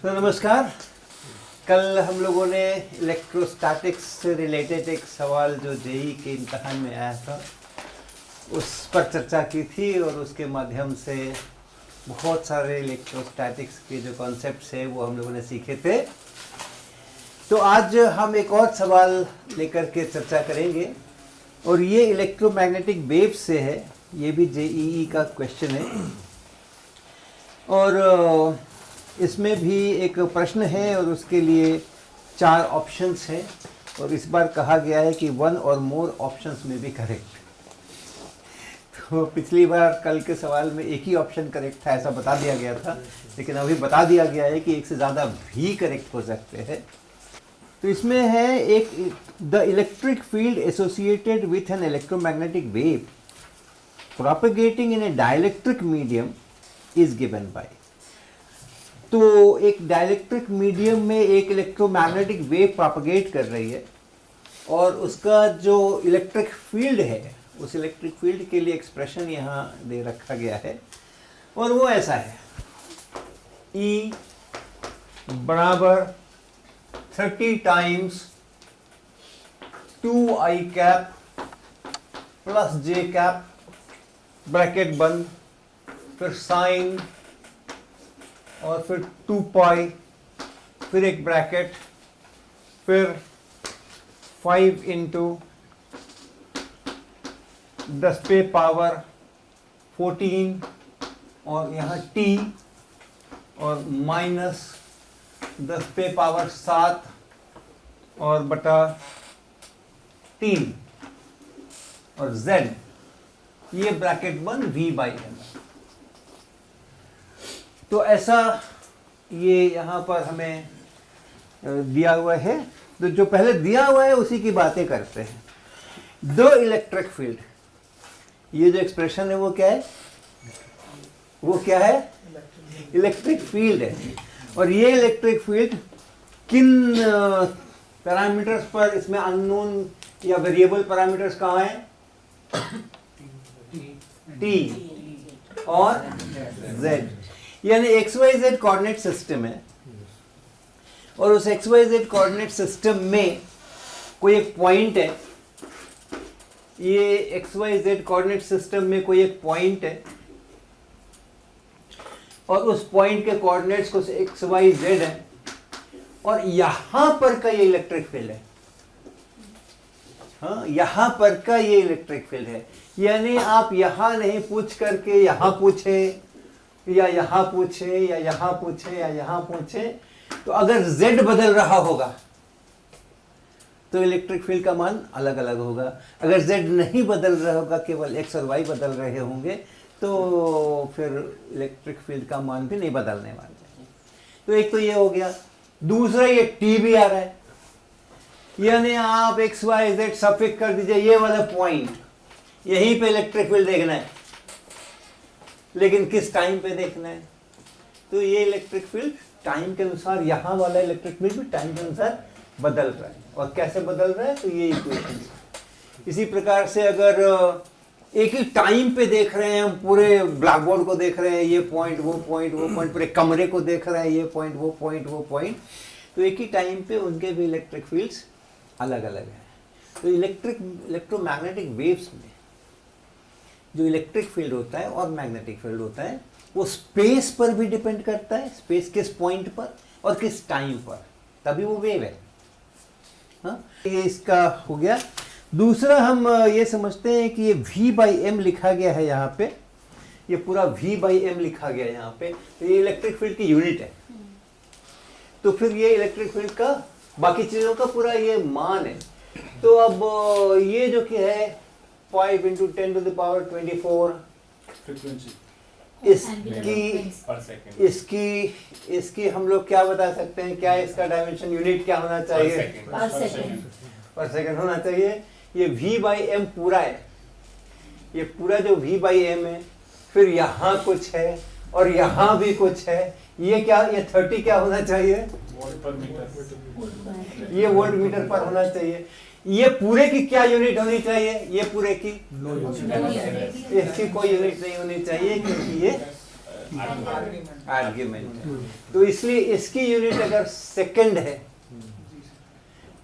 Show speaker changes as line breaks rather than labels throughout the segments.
तो नमस्कार। कल हम लोगों ने इलेक्ट्रोस्टैटिक्स से रिलेटेड एक सवाल जो जेईई के इम्तहान में आया था उस पर चर्चा की थी और उसके माध्यम से बहुत सारे इलेक्ट्रोस्टैटिक्स के जो कॉन्सेप्ट्स हैं वो हम लोगों ने सीखे थे। तो आज हम एक और सवाल लेकर के चर्चा करेंगे और ये इलेक्ट्रोमैग्नेटिक वेव से है। ये भी जेईई का क्वेश्चन है और इसमें भी एक प्रश्न है और उसके लिए 4 ऑप्शंस हैं और इस बार कहा गया है कि 1 और मोर ऑप्शंस में भी करेक्ट। तो पिछली बार कल के सवाल में एक ही ऑप्शन करेक्ट था ऐसा बता दिया गया था, लेकिन अभी बता दिया गया है कि एक से ज़्यादा भी करेक्ट हो सकते हैं। तो इसमें है एक the electric field associated with an electromagnetic wave propagating in A dielectric medium is given by. तो एक डाइलेक्ट्रिक मीडियम में एक इलेक्ट्रोमैग्नेटिक वेव प्रोपेगेट कर रही है और उसका जो इलेक्ट्रिक फील्ड है उस इलेक्ट्रिक फील्ड के लिए एक्सप्रेशन यहाँ दे रखा गया है और वो ऐसा है E बराबर 30 times 2i cap plus j cap bracket बंद, फिर साइन और फिर 2 पाई, फिर एक ब्रैकेट, फिर 5 इंटू 10 पे पावर 14 और यहाँ t और माइनस 10 पे पावर 7 और बटा 3 और z, ये ब्रैकेट बंद v/m। तो ऐसा ये यहाँ पर हमें दिया हुआ है। तो जो पहले दिया हुआ है उसी की बातें करते हैं। द इलेक्ट्रिक फील्ड, ये जो एक्सप्रेशन है वो क्या है? वो क्या है? इलेक्ट्रिक फील्ड है। और ये इलेक्ट्रिक फील्ड किन पैरामीटर्स पर, इसमें अननोन या वेरिएबल पैरामीटर्स कहाँ हैं? t और z, यानी XYZ कोऑर्डिनेट सिस्टम है और उस XYZ कोऑर्डिनेट सिस्टम में कोई एक पॉइंट है। ये XYZ कोऑर्डिनेट सिस्टम में कोई एक पॉइंट है और उस पॉइंट के कोऑर्डिनेट्स को XYZ है और यहां पर का ये इलेक्ट्रिक फील्ड है। हाँ, यहां पर का ये इलेक्ट्रिक फील्ड है। यानी आप यहां नहीं पूछ करके यहां पूछे या यहाँ पूछे या यहाँ पूछे या यहाँ पूछे, तो अगर z बदल रहा होगा तो इलेक्ट्रिक फील्ड का मान अलग अलग होगा। अगर z नहीं बदल रहा होगा, केवल x और y बदल रहे होंगे, तो फिर इलेक्ट्रिक फील्ड का मान भी नहीं बदलने वाला। तो एक तो ये हो गया। दूसरा ये t भी आ रहा है, यानी आप x y z सफिक्स कर दीजिए, ये वाला पॉइंट यहीं पे इलेक्ट्रिक फील्ड देखना है, लेकिन किस टाइम पे देखना है? तो ये इलेक्ट्रिक फील्ड टाइम के अनुसार, यहाँ वाला इलेक्ट्रिक फील्ड भी टाइम के अनुसार बदल रहा है। और कैसे बदल रहा है? तो ये इक्वेशन। इसी प्रकार से अगर एक ही टाइम पे देख रहे हैं, हम पूरे ब्लैक बोर्ड को देख रहे हैं, ये पॉइंट वो पॉइंट वो पॉइंट, पूरे कमरे को देख रहे हैं, ये पॉइंट वो पॉइंट वो पॉइंट, तो एक ही टाइम पे उनके भी इलेक्ट्रिक फील्ड्स अलग अलग हैं। तो इलेक्ट्रोमैग्नेटिक वेव्स में जो इलेक्ट्रिक फील्ड होता है और मैग्नेटिक फील्ड होता है वो स्पेस पर भी डिपेंड करता है, स्पेस किस पॉइंट पर और किस टाइम पर, तभी वो वेव है। हाँ, ये इसका हो गया। दूसरा हम ये समझते हैं कि ये v/m लिखा गया है यहाँ पे, ये पूरा v/m लिखा गया है यहाँ पे, तो ये इलेक्ट्रिक फील्ड की यूनिट है। तो फिर ये इलेक्ट्रिक फील्ड का बाकी चीज़ों का पूरा ये मान है। तो अब ये जो कि है 5 into 10 to the power 24
frequency,
इसकी हम लोग क्या बता सकते हैं? क्या इसका डायमेंशन यूनिट क्या होना चाहिए? पर सेकंड होना चाहिए। ये v/m पूरा है, ये पूरा जो v/m है, फिर यहाँ कुछ है और यहाँ भी कुछ है। ये क्या, ये 30 क्या होना चाहिए?
वोल्ट पर मीटर।
ये वोल्ट मीटर पर होना चाहिए। ये पूरे की क्या यूनिट होनी चाहिए? ये पूरे की
नो यूनिट,
इसकी कोई यूनिट नहीं होनी चाहिए, क्योंकि ये आर्ग्यूमेंट है। तो इसलिए इसकी यूनिट अगर सेकंड है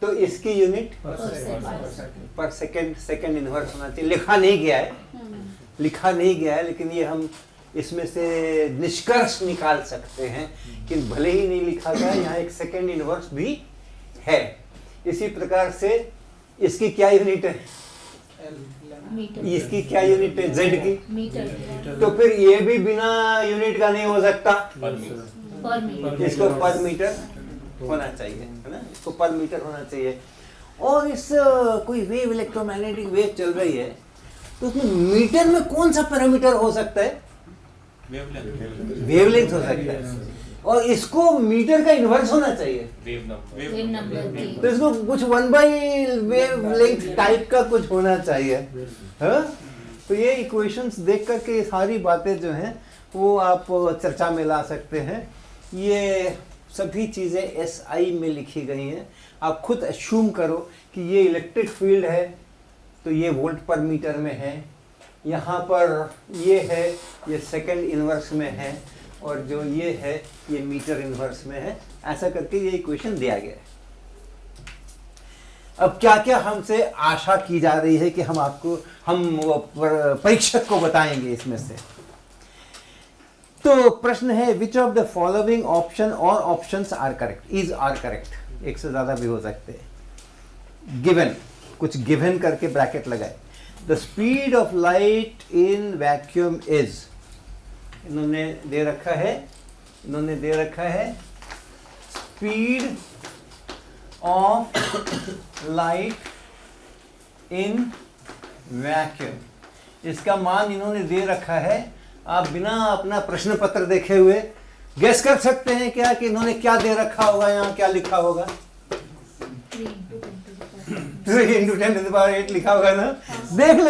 तो इसकी यूनिट पर सेकंड, सेकंड इनवर्स होना चाहिए। लिखा नहीं गया है, लिखा नहीं गया है, लेकिन ये हम इसमें से निष्कर्ष निकाल सकते हैं कि भले ही नहीं लिखा गया, यहाँ एक सेकंड इनवर्स भी है। इसी प्रकार से इसकी क्या यूनिट है, इसकी क्या यूनिट है, जेड की, तो फिर ये भी बिना यूनिट का नहीं हो सकता, इसको पर मीटर होना चाहिए, है ना, इसको पर मीटर होना चाहिए। और इस कोई वेव, इलेक्ट्रोमैग्नेटिक वेव चल रही है, तो उसमें मीटर में कौन सा पैरामीटर हो सकता है, वेवलेंथ हो सकता है, और इसको मीटर का इन्वर्स होना चाहिए, तो इसको कुछ 1/वेवलेंथ टाइप का कुछ होना चाहिए, हाँ? तो ये इक्वेशंस देख करके ये सारी बातें जो हैं वो आप चर्चा में ला सकते हैं। ये सभी चीज़ें SI में लिखी गई हैं। आप खुद अश्यूम करो कि ये इलेक्ट्रिक फील्ड है तो ये वोल्ट पर मीटर में है, यहाँ पर ये है, ये सेकंड इनवर्स में है, और जो ये है ये मीटर इनवर्स में है। ऐसा करके ये इक्वेशन दिया गया है। अब क्या क्या हमसे आशा की जा रही है कि हम आपको, हम परीक्षक को बताएंगे इसमें से। तो प्रश्न है, which of the following option और options are correct, is are correct, एक से ज्यादा भी हो सकते हैं। गिवन, कुछ गिवन करके ब्रैकेट लगाए। The speed of light in vacuum is, इन्होंने दे रखा है speed of light in vacuum, इसका मान इन्होंने दे रखा है। आप बिना अपना प्रश्न पत्र देखे हुए गेस कर सकते हैं क्या कि इन्होंने क्या दे रखा होगा, यहाँ क्या लिखा होगा, 3 × 10⁸ लिखा होगा ना। देख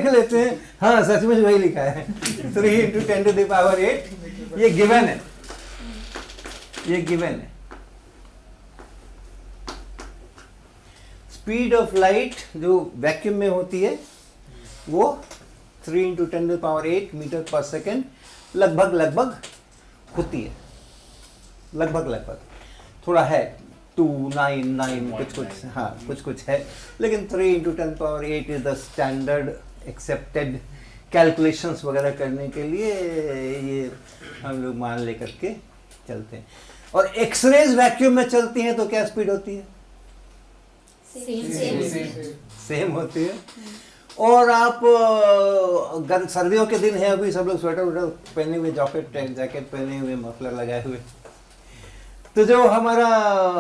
लेते हैं, हाँ सचमुच वही लिखा है, 3 × 10⁸, ये गिवन है, स्पीड ऑफ लाइट जो वैक्यूम में होती है वो 3 × 10⁸ मीटर पर सेकेंड लगभग होती है, लगभग थोड़ा है 299 कुछ हाँ कुछ है, लेकिन 3 × 10⁸ is the standard accepted calculations वगैरह करने के लिए ये हम लोग मान लेकर के चलते हैं। और एक्सरेज वैक्यूम में चलती हैं तो क्या स्पीड होती है, सेम होती है। और आप सर्दियों के दिन है, अभी सब लोग स्वेटर वोटर पहने हुए, जैकेट पहने हुए, मफलर लगाए हुए, तो जो हमारा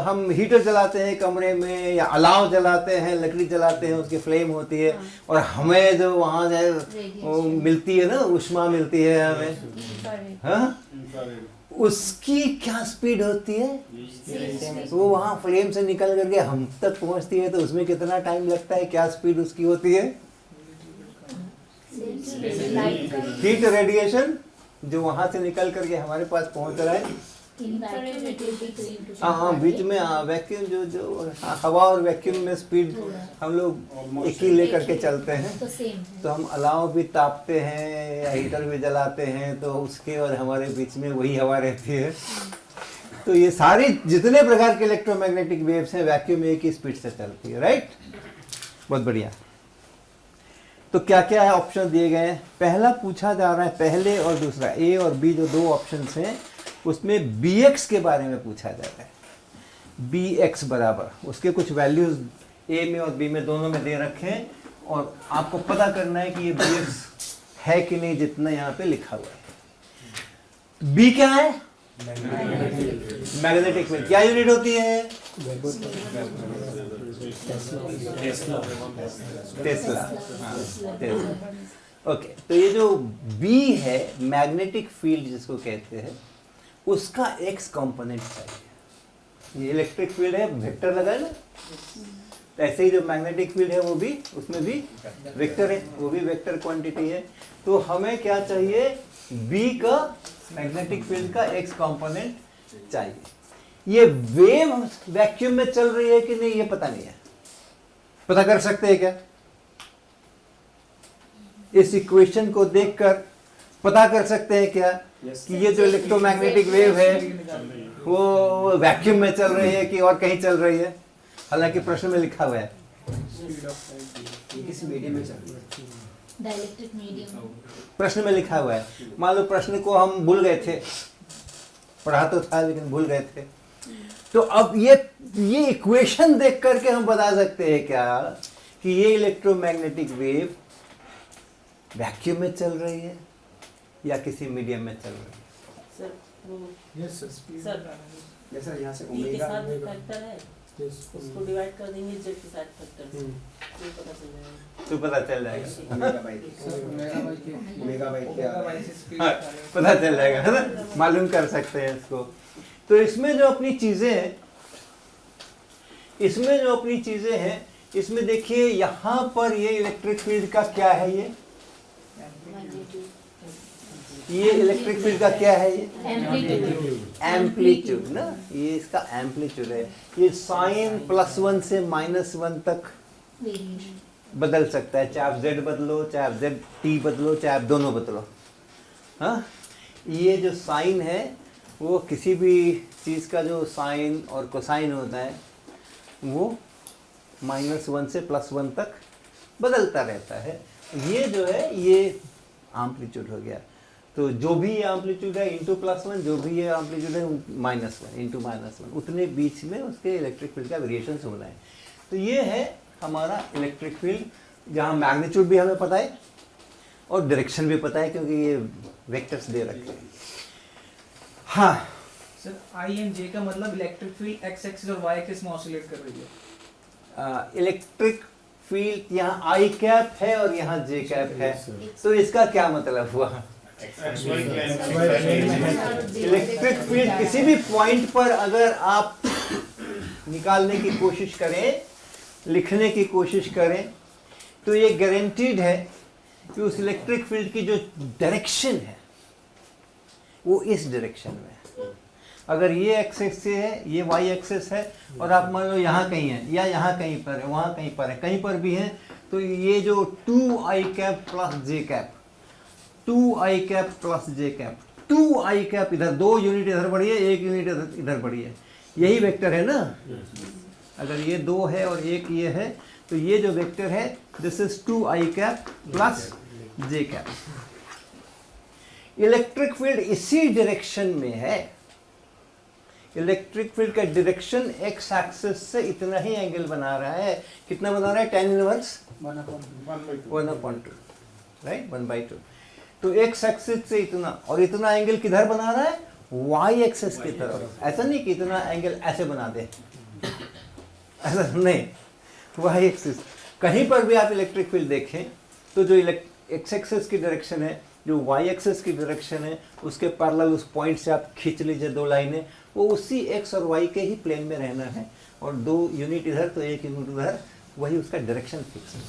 हम हीटर चलाते हैं कमरे में या अलाव जलाते हैं, लकड़ी जलाते हैं, उसकी फ्लेम होती है, और हमें जो वहाँ जो मिलती है ना, उष्मा मिलती है हमें, हाँ, उसकी क्या स्पीड होती है, तो वो वहाँ फ्लेम से निकल करके हम तक पहुँचती है, तो उसमें कितना टाइम लगता है, क्या स्पीड उसकी होती है, हीट रेडिएशन जो वहां से निकल करके हमारे पास पहुंच रहा है। हाँ, बीच में वैक्यूम जो हवा और वैक्यूम में स्पीड हम लोग एक ही लेकर के चलते हैं, तो हम अलाव भी तापते हैं या हीटर भी जलाते हैं, तो उसके और हमारे बीच में वही हवा रहती है। तो ये सारी जितने प्रकार के इलेक्ट्रोमैग्नेटिक वेव्स हैं वैक्यूम एक ही स्पीड से चलती है, राइट। बहुत बढ़िया। तो क्या क्या है ऑप्शन दिए गए हैं। पहला पूछा जा रहा है, पहले और दूसरा ए और बी जो दो ऑप्शंस हैं उसमें bx के बारे में पूछा जा रहा है। bx बराबर, उसके कुछ वैल्यूज ए में और बी में दोनों में दे रखे हैं, और आपको पता करना है कि ये bx है कि नहीं जितना यहाँ पे लिखा हुआ है। b क्या है, मैग्नेटिक फील्ड। क्या यूनिट होती है, टेस्ला। ओके, तो ये जो b है मैग्नेटिक फील्ड जिसको कहते हैं, उसका x कंपोनेंट चाहिए। ये इलेक्ट्रिक फील्ड है, वेक्टर लगा है ना, ऐसे ही जो मैग्नेटिक फील्ड है वो भी, उसमें भी वेक्टर है, वो भी वेक्टर क्वांटिटी है। तो हमें क्या चाहिए, b का मैग्नेटिक फील्ड का x कंपोनेंट चाहिए। ये वेव वैक्यूम में चल रही है कि नहीं ये पता नहीं है, पता कर सकते हैं क्या? इस इक्वेशन को देखकर पता कर सकते हैं क्या कि ये जो इलेक्ट्रोमैग्नेटिक वेव है वो वैक्यूम में चल रही है कि और कहीं चल रही है? हालांकि प्रश्न में लिखा हुआ है
किस मीडियम में चल रही है?
Dielectric medium.
प्रश्न में लिखा हुआ है। मान लो प्रश्न को हम भूल गए थे, पढ़ा तो था लेकिन भूल गए थे, तो अब ये इक्वेशन देख करके हम बता सकते हैं क्या कि ये इलेक्ट्रोमैग्नेटिक वेव वैक्यूम में चल रही है या किसी मीडियम में चल रही है?
सर वो
Yes, sir. Speed.
सर
जैसा यहाँ से
पी के
ओमेगा
साथ फैक्टर है,
Yes.
उसको डिवाइड कर देंगे जेड के साथ फैक्टर से, तो पता चल जाएगा।
तो पता चल जाएगा,
ओमेगा बाई क्या
हाँ, पता चल जाएगा, है ना? मालूम कर सकते हैं इसको। तो इसमें जो अपनी चीजें हैं, इसमें देखिए यहाँ पर ये इलेक्ट्रिक फील्ड का क्या है, ये इलेक्ट्रिक फील्ड का क्या है, ये एम्पलीट्यूड ना, ये इसका एम्पलीट्यूड है। ये साइन +1 से -1 तक बदल सकता है, चाहे आप z बदलो, चाहे आप zt बदलो, चाहे आप दोनों बदलो। हाँ, ये जो साइन है वो किसी भी चीज़ का जो साइन और कोसाइन होता है वो -1 से +1 तक बदलता रहता है। ये जो है ये एम्पलीट्यूड हो गया। तो जो भी ये एम्पलीट्यूड है इंटू +1, जो भी ये एम्पलीट्यूड है -1 इंटू -1, उतने बीच में उसके इलेक्ट्रिक फील्ड का वेरिएशन होना है। तो ये है हमारा इलेक्ट्रिक फील्ड, जहाँ मैग्नीट्यूड भी हमें पता है और डायरेक्शन भी पता है क्योंकि ये वेक्टर्स दे रखे हैं। हाँ
सर आई एंड जे का मतलब इलेक्ट्रिक फील्ड एक्स एक्सिस और वाई एक्सिस में ऑसिलेट कर रही है।
इलेक्ट्रिक फील्ड यहाँ आई कैप है और यहाँ जे कैप है, तो इसका क्या मतलब हुआ? इलेक्ट्रिक फील्ड किसी भी पॉइंट पर अगर आप निकालने की कोशिश करें, लिखने की कोशिश करें, तो ये गारंटीड है कि उस इलेक्ट्रिक फील्ड की जो डायरेक्शन है वो इस डायरेक्शन में है। अगर ये एक्सेस से है, ये वाई एक्सेस है, और आप मान लो यहाँ कहीं है या यहाँ कहीं पर है, वहाँ कहीं पर है, कहीं पर भी है, तो ये जो 2i कैप प्लस जे कैप, 2i कैप प्लस जे कैप, 2i कैप इधर 2 यूनिट इधर बढ़ी है, 1 यूनिट इधर बढ़ी है, यही वेक्टर है ना। अगर ये 2 है और 1 ये है, तो ये जो वेक्टर है this is 2i cap plus J cap. Electric field इसी डायरेक्शन में है। इलेक्ट्रिक फील्ड का डायरेक्शन एक्स एक्सिस से इतना ही एंगल बना रहा है। कितना बना रहा है? tan inverse 1/2, right, 1/2। तो एक्स एक्सिस से इतना, और इतना एंगल किधर बना रहा है? वाई एक्सिस की तरफ। ऐसा नहीं कि इतना एंगल ऐसे बना दे, ऐसा नहीं, वाई एक्सिस। कहीं पर भी आप इलेक्ट्रिक फील्ड देखें तो जो एक्स एक्सिस की डायरेक्शन है, जो वाई एक्सिस की डायरेक्शन है, उसके पैरेलल उस पॉइंट से आप खींच लीजिए 2 लाइनें, वो उसी एक्स और वाई के ही प्लेन में रहना है, और 2 यूनिट इधर तो 1 यूनिट उधर, वही उसका डायरेक्शन फिक्स है।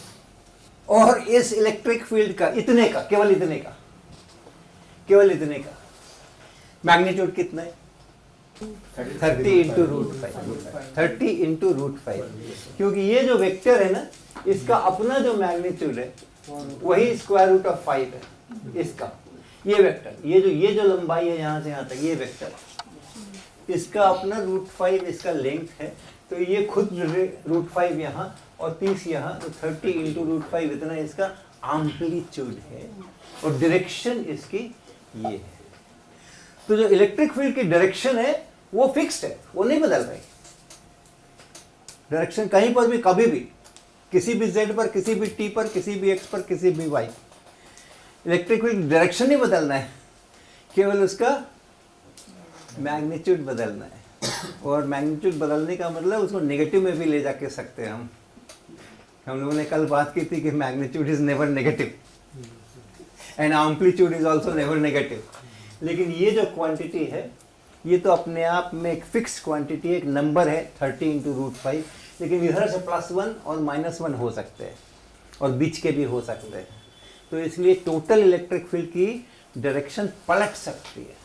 और इस इलेक्ट्रिक फील्ड का इतने का, केवल इतने का मैग्नीट्यूड कितना है? 30 × √5, 30 × √5, क्योंकि ये जो वेक्टर है ना, इसका अपना जो मैग्नीट्यूड है वही √5 है इसका। ये वेक्टर, ये जो लंबाई है यहाँ से यहाँ तक, ये वेक्टर, इसका अपना √5 इसका लेंथ है, तो ये खुद √5 यहाँ और 30 यहाँ, तो 30 × √5 इतना इसका एम्पलीट्यूड है, और डायरेक्शन इसकी ये है। तो जो इलेक्ट्रिक फील्ड की डायरेक्शन है वो फिक्स्ड है, वो नहीं बदल रही। डायरेक्शन कहीं पर भी, कभी भी, किसी भी z पर, किसी भी t पर, किसी भी x पर, किसी भी y, इलेक्ट्रिक फील्ड डायरेक्शन नहीं बदलना है, केवल उसका मैग्नीट्यूड बदलना है। और मैग्नीट्यूड बदलने का मतलब उसको नेगेटिव में भी ले जाके सकते हैं हम लोगों ने कल बात की थी कि magnitude is never negative and amplitude is also never negative. लेकिन ये जो क्वांटिटी है ये तो अपने आप में एक फिक्स क्वांटिटी है, एक नंबर है 30 × √5, लेकिन इधर से +1 और -1 हो सकते हैं और बीच के भी हो सकते हैं। तो इसलिए टोटल इलेक्ट्रिक फील्ड की डायरेक्शन पलट सकती है,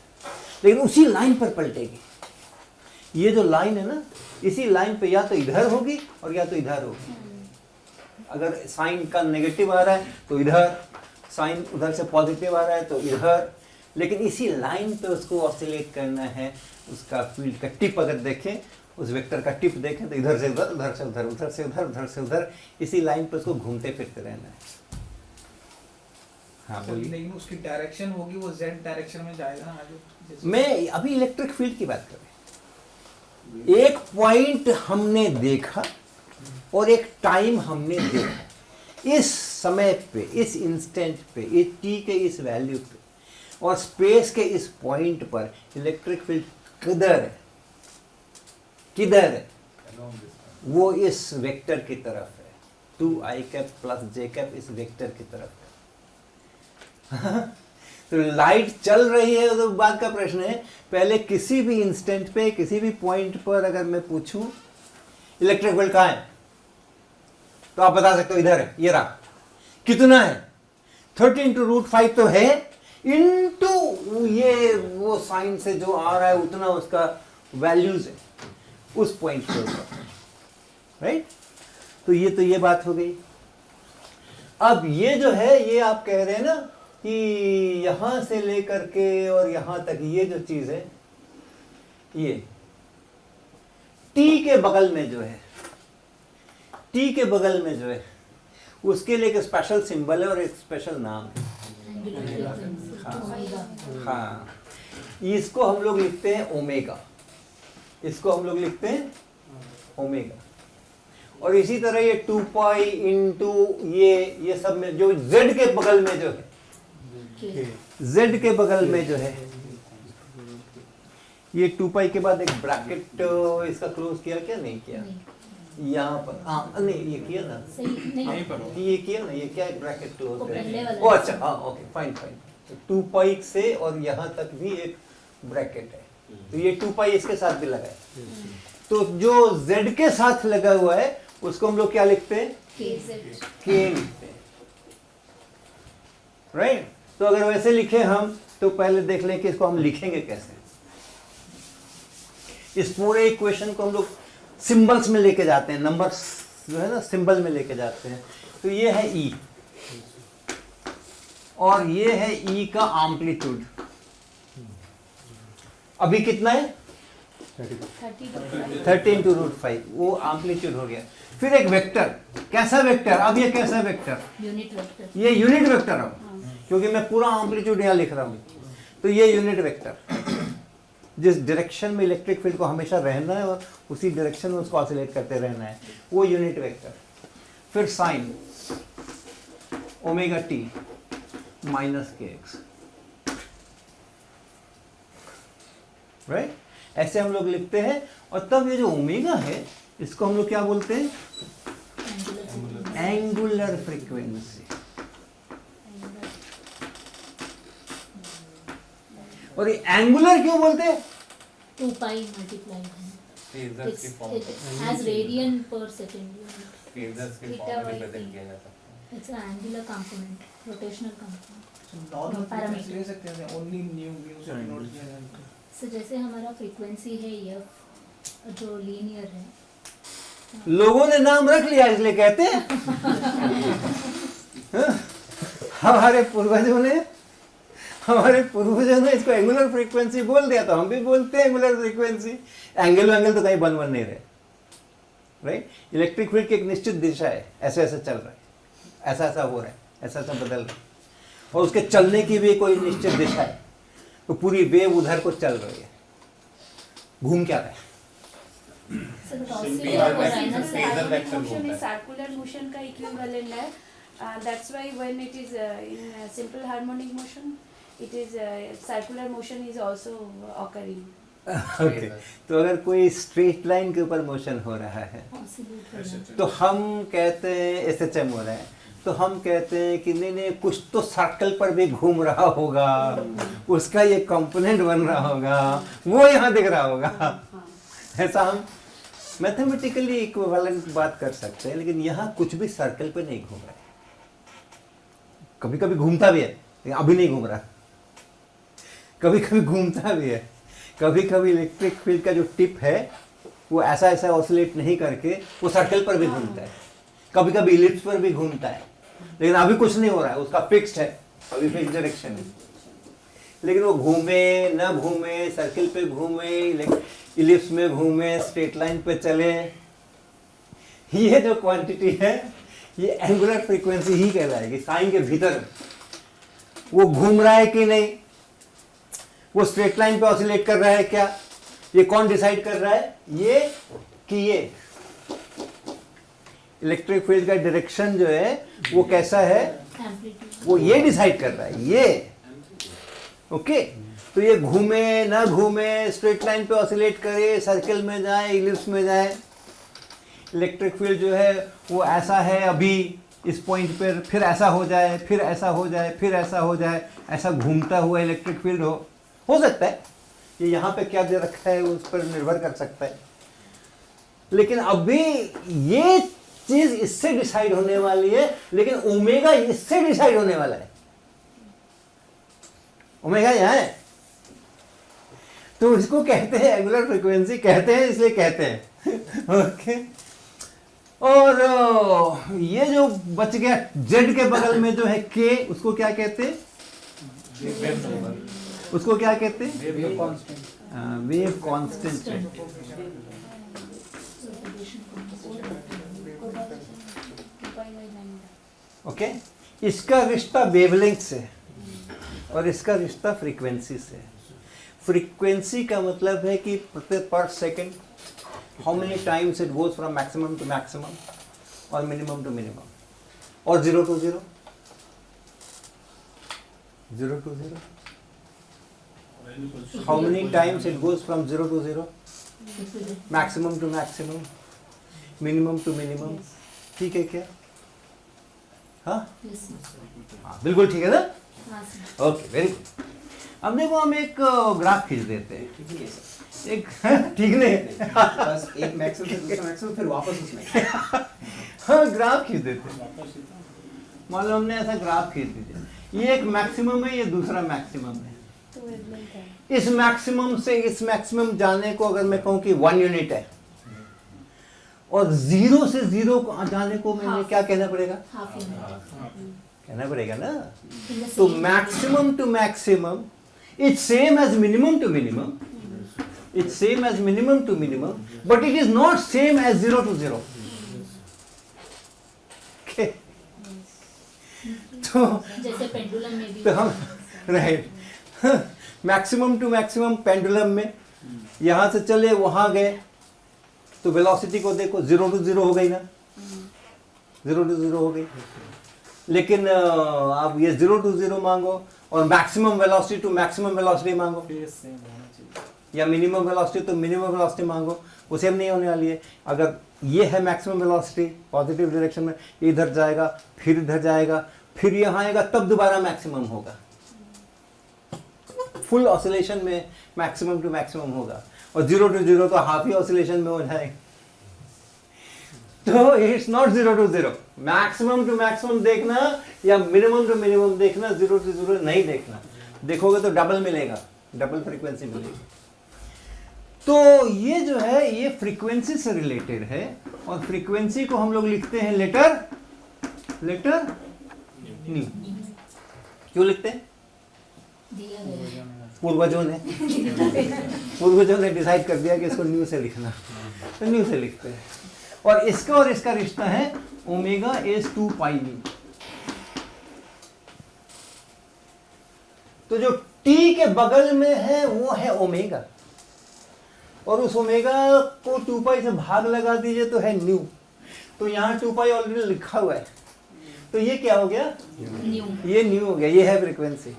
लेकिन उसी लाइन पर पलटेगी। ये जो लाइन है ना, इसी लाइन पे या तो इधर होगी और या तो इधर होगी। अगर साइन का नेगेटिव आ रहा है तो इधर, साइन उधर से पॉजिटिव आ रहा है तो इधर, लेकिन इसी लाइन पे उसको ऑसिलेट करना है। उसका फील्ड का टिप अगर देखें, उस वेक्टर का टिप देखें तो इधर से उधर, उधर से उधर, उधर से उधर, उधर से उधर, इसी लाइन पे उसको घूमते फिरते रहना है। हाँ बोलिए।
लेकिन उसकी डायरेक्शन होगी वो जेड डायरेक्शन में जाएगा ना आगे जैसे-
मैं अभी इलेक्ट्रिक फील्ड की बात कर रहा हूं। एक पॉइंट हमने देखा और एक टाइम हमने देखा, इस समय पे, इस इंस्टेंट पे, इस टी के इस वैल्यू पे और स्पेस के इस पॉइंट पर इलेक्ट्रिक फील्ड किधर है, किधर है? वो इस वेक्टर की तरफ है, 2i cap plus j cap इस वेक्टर की तरफ है। तो लाइट चल रही है तो बात का प्रश्न है, पहले किसी भी इंस्टेंट पे, किसी भी पॉइंट पर अगर मैं पूछूं इलेक्ट्रिक फील्ड कहाँ है, तो आप बता सकते हो इधर है, ये रहा। कितना है? 13√5 तो है, इनटू ये वो साइन से जो आ रहा है उतना उसका वैल्यूज है उस पॉइंट के ऊपर, राइट? तो ये बात हो गई। अब ये जो है, ये आप कह रहे हैं ना कि यहां से लेकर के और यहां तक ये जो चीज है, ये टी के बगल में जो है, टी के बगल में जो है, उसके लिए एक स्पेशल सिंबल है और एक स्पेशल नाम है। हाँ, इसको हम लोग लिखते हैं ओमेगा, इसको हम लोग लिखते हैं ओमेगा। और इसी तरह ये 2 पाई इंटू ये सब में जो z के बगल में जो है, z के बगल में जो है, ये 2 पाई के बाद एक ब्रैकेट इसका क्लोज किया क्या, नहीं किया? यहाँ पर हाँ, नहीं ये किया ना,
नहीं
पर हो।
ये किया ना, ये क्या है, ब्रैकेट क्लोज
वो पहले वाला
है। ओ अच्छा, हाँ ओके, फाइन फाइन। तो 2 पाई से और यहाँ तक भी एक ब्रैकेट है, तो ये 2 पाई इसके साथ भी लगा है। तो जो z के साथ लगा हुआ है उसको हम लोग क्या लिखते हैं, के लिखते हैं, राइट? तो अगर वैसे लिखे हम, तो पहले देख लें कि इसको हम लिखेंगे कैसे। इस पूरे इक्वेशन को हम लोग सिंबल्स में लेके जाते हैं, नंबर्स जो है ना सिंबल में लेके जाते हैं। तो ये है E और ये है E का एम्पलीट्यूड। अभी कितना है? 13√5, वो एम्पलीट्यूड हो गया। फिर एक वेक्टर, कैसा वेक्टर? अब ये कैसा वेक्टर?
Unit vector.
ये यूनिट वेक्टर है, क्योंकि मैं पूरा एम्पलीट्यूड यहाँ लिख रहा हूँ। तो ये यूनिट वेक्टर, जिस डायरेक्शन में इलेक्ट्रिक फील्ड को हमेशा रहना है और उसी डायरेक्शन में उसको ऑसिलेट करते रहना है, वो यूनिट वेक्टर। फिर sine omega T minus kx, right? ऐसे हम लोग लिखते हैं। और तब ये जो ओमेगा है इसको हम लोग क्या बोलते हैं? Angular frequency. और ये एंगुलर क्यों बोलते हैं?
2 पाई multiply has radian per second unit. Theta by t. It's an angular component, rotational component.
Normal
Parameter.
ले सकते हैं, ओनली न्यू से डिनोट किया जाता है।
So जैसे हमारा फ्रीक्वेंसी है f, जो लीनियर है,
लोगों ने नाम रख लिया इसलिए कहते हैं। हमारे पूर्वजों ने इसको एंगुलर फ्रीक्वेंसी बोल दिया, तो हम भी बोलते हैं एंगुलर फ्रीक्वेंसी। एंगल तो कहीं बन नहीं रहे, राइट? इलेक्ट्रिक फील्ड की एक निश्चित दिशा है, ऐसे ऐसे चल रहा है, ऐसा ऐसा हो रहा है, ऐसा ऐसा बदल रहा है, और उसके चलने की भी कोई निश्चित दिशा है। तो पूरी वेव उधर को चल रही है, घूम क्या रहा है?
so the oscillator हो रहा है ना sir?
Phasor vector
मोशन
बोलता है।
इज सर्कुलर मोशन का इक्विवेलेंट है. That's why when it is in simple harmonic motion, it is circular motion is also occurring.
Okay, तो अगर कोई स्ट्रेट लाइन के ऊपर मोशन हो रहा है
Oscillate हो रहा है।
तो हम कहते हैं SHM हो रहा है, तो हम कहते हैं कि नहीं कुछ तो सर्कल पर भी घूम रहा होगा, उसका ये कंपोनेंट बन रहा होगा, वो यहाँ दिख रहा होगा।
हाँ.
ऐसा हम मैथमेटिकली इक्विवेलेंट बात कर सकते हैं, लेकिन यहाँ कुछ भी सर्कल पे नहीं घूम रहा है। कभी कभी घूमता भी है, लेकिन अभी नहीं घूम रहा। कभी कभी घूमता भी है, कभी कभी इलेक्ट्रिक फील्ड का जो टिप है वो ऐसा ऐसा ऑसिलेट नहीं करके वो सर्कल पर भी घूमता है, कभी कभी इलिप्स पर भी घूमता है, लेकिन अभी कुछ नहीं हो रहा है, उसका फिक्स्ड है। अभी फिक्स डायरेक्शन है, लेकिन वो घूमे ना घूमे, सर्किल पे घूमे, इलिप्स में घूमे, स्ट्रेट लाइन पे चले, ये जो क्वांटिटी है ये एंगुलर फ्रीक्वेंसी ही कहलाएगी। साइन के भीतर वो घूम रहा है कि नहीं, वो स्ट्रेट लाइन पे ऑसिलेट कर रहा है क्या, ये कौन डिसाइड कर रहा है, ये कि ये इलेक्ट्रिक फील्ड का डायरेक्शन जो है वो कैसा है,
एम्पलीट्यूड
वो ये डिसाइड कर रहा है ये। ओके, तो ये घूमे ना घूमे, स्ट्रेट लाइन पे ऑसिलेट करे, सर्कल में जाए, इलिप्स में जाए, इलेक्ट्रिक फील्ड जो है वो ऐसा है अभी इस पॉइंट पर, फिर ऐसा हो जाए, फिर ऐसा हो जाए, फिर ऐसा हो जाए, ऐसा घूमता हुआ इलेक्ट्रिक फील्ड हो सकता है। ये यहाँ पे क्या दे रखा है उस पर निर्भर कर सकता है, लेकिन अभी ये चीज इससे डिसाइड होने वाली है, लेकिन ओमेगा इससे डिसाइड होने वाला है। ओमेगा यहाँ है, तो इसको कहते हैं एंगुलर फ्रीक्वेंसी, कहते हैं इसलिए कहते हैं। ओके, और ये जो बच गया जेड के बगल में जो है के, उसको क्या कहते हैं, उसको क्या कहते हैं,
wave constant,
wave constant. Okay, इसका रिश्ता वेवलेंथ से और इसका रिश्ता फ्रीक्वेंसी से। फ्रीक्वेंसी का मतलब है कि per second how many times it goes from maximum to maximum और मिनिमम टू मिनिमम, और 0 to 0, 0 to 0, how many times it goes from 0 to 0, maximum to maximum, minimum to minimum। ठीक है क्या, हाँ हाँ बिल्कुल ठीक है ना, ओके वेरी गुड। अब देखो हम एक ग्राफ खींच देते हैं,
ठीक है सर,
एक ठीक नहीं,
बस एक मैक्सिमम से दूसरा मैक्सिमम, फिर वापस उसमें।
हाँ ग्राफ खींच देते हैं। मान लो हमने ऐसा ग्राफ खींच दिया, ये एक मैक्सिमम है, ये दूसरा मैक्सिमम है।
तो वेवलेंथ है।
इस मैक्सिमम से इस मैक्सिमम जाने को अगर मैं कहूं कि 1 यूनिट है, और 0 से 0 को जाने को मैंने क्या कहना पड़ेगा,
हाफ यूनिट
कहना पड़ेगा ना। तो maximum to maximum it's same as minimum to minimum, it's same as minimum to minimum, but it is not same as 0 to 0। तो
जैसे पेंडुलम में भी
तो हम right, maximum to maximum pendulum में यहां से चले वहां गए, तो वेलोसिटी को देखो 0 to 0 हो गई ना, 0 to 0 हो गई। लेकिन आप ये 0 to 0 मांगो और maximum velocity to maximum velocity मांगो, या मिनिमम वेलोसिटी तो मिनिमम वेलोसिटी मांगो, वो सेम नहीं होने वाली है। अगर ये है मैक्सिमम वेलोसिटी पॉजिटिव डायरेक्शन में, इधर जाएगा, फिर इधर जाएगा, फिर यहाँ आएगा, तब दोबारा मैक्सिमम होगा। फुल ऑसिलेशन में मैक्सिमम टू मैक्सिमम होगा, और 0 to 0 तो हाफ ही ऑसिलेशन में हो जाएगा। तो it's not 0 to 0, maximum to maximum देखना या मिनिमम टू मिनिमम देखना, 0 to 0 नहीं देखना। देखोगे तो डबल मिलेगा, डबल फ्रीक्वेंसी मिलेगी। तो ये जो है ये फ्रीक्वेंसी से रिलेटेड है, और फ्रीक्वेंसी को हम लोग लिखते हैं लेटर न्यू। क्यों लिखते हैं,
दिया गया है।
पूर्वजों ने डिसाइड कर दिया कि इसको न्यू से लिखना, तो न्यू से लिखते हैं। और इसका रिश्ता है ओमेगा इज 2 पाई न्यू। तो जो टी के बगल में है वो है ओमेगा, और उस ओमेगा को 2 पाई से भाग लगा दीजिए तो है न्यू। तो यहाँ 2 पाई ऑलरेडी लिखा हुआ है, तो ये क्या हो गया,
न्यू
ये न्यू हो गया, ये है frequency.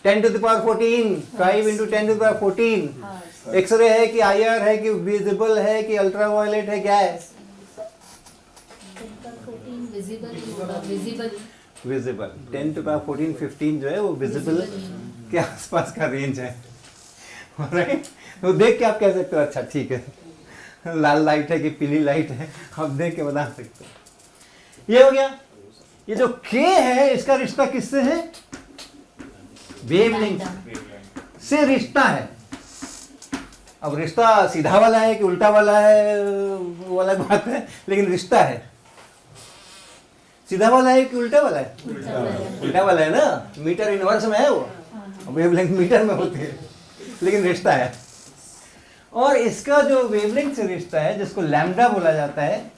10 to the power 14, 5 into 10 to the power 14। X ray है कि IR है कि विजिबल है कि अल्ट्रावायलेट है, क्या है,
visible
visible. 10 to the power 14, 15 जो है वो विजिबल के आसपास का रेंज है, राइट। तो देख के आप कह सकते हो अच्छा ठीक है, लाल लाइट है कि पीली लाइट है, आप देख के बता सकते हो। ये हो गया। ये जो K है इसका रिश्ता किससे है, वेवलेंथ से रिश्ता है। अब रिश्ता सीधा वाला है कि उल्टा वाला है वो अलग बात है, लेकिन रिश्ता है। सीधा वाला है कि उल्टा वाला है?
उल्टा वाला है।
उल्टा वाला है ना, मीटर इनवर्स में है वो, वेवलेंथ मीटर में होती है, लेकिन रिश्ता है। और इसका जो वेवलेंथ से रिश्ता है जिसको लैम्डा बोला जाता है,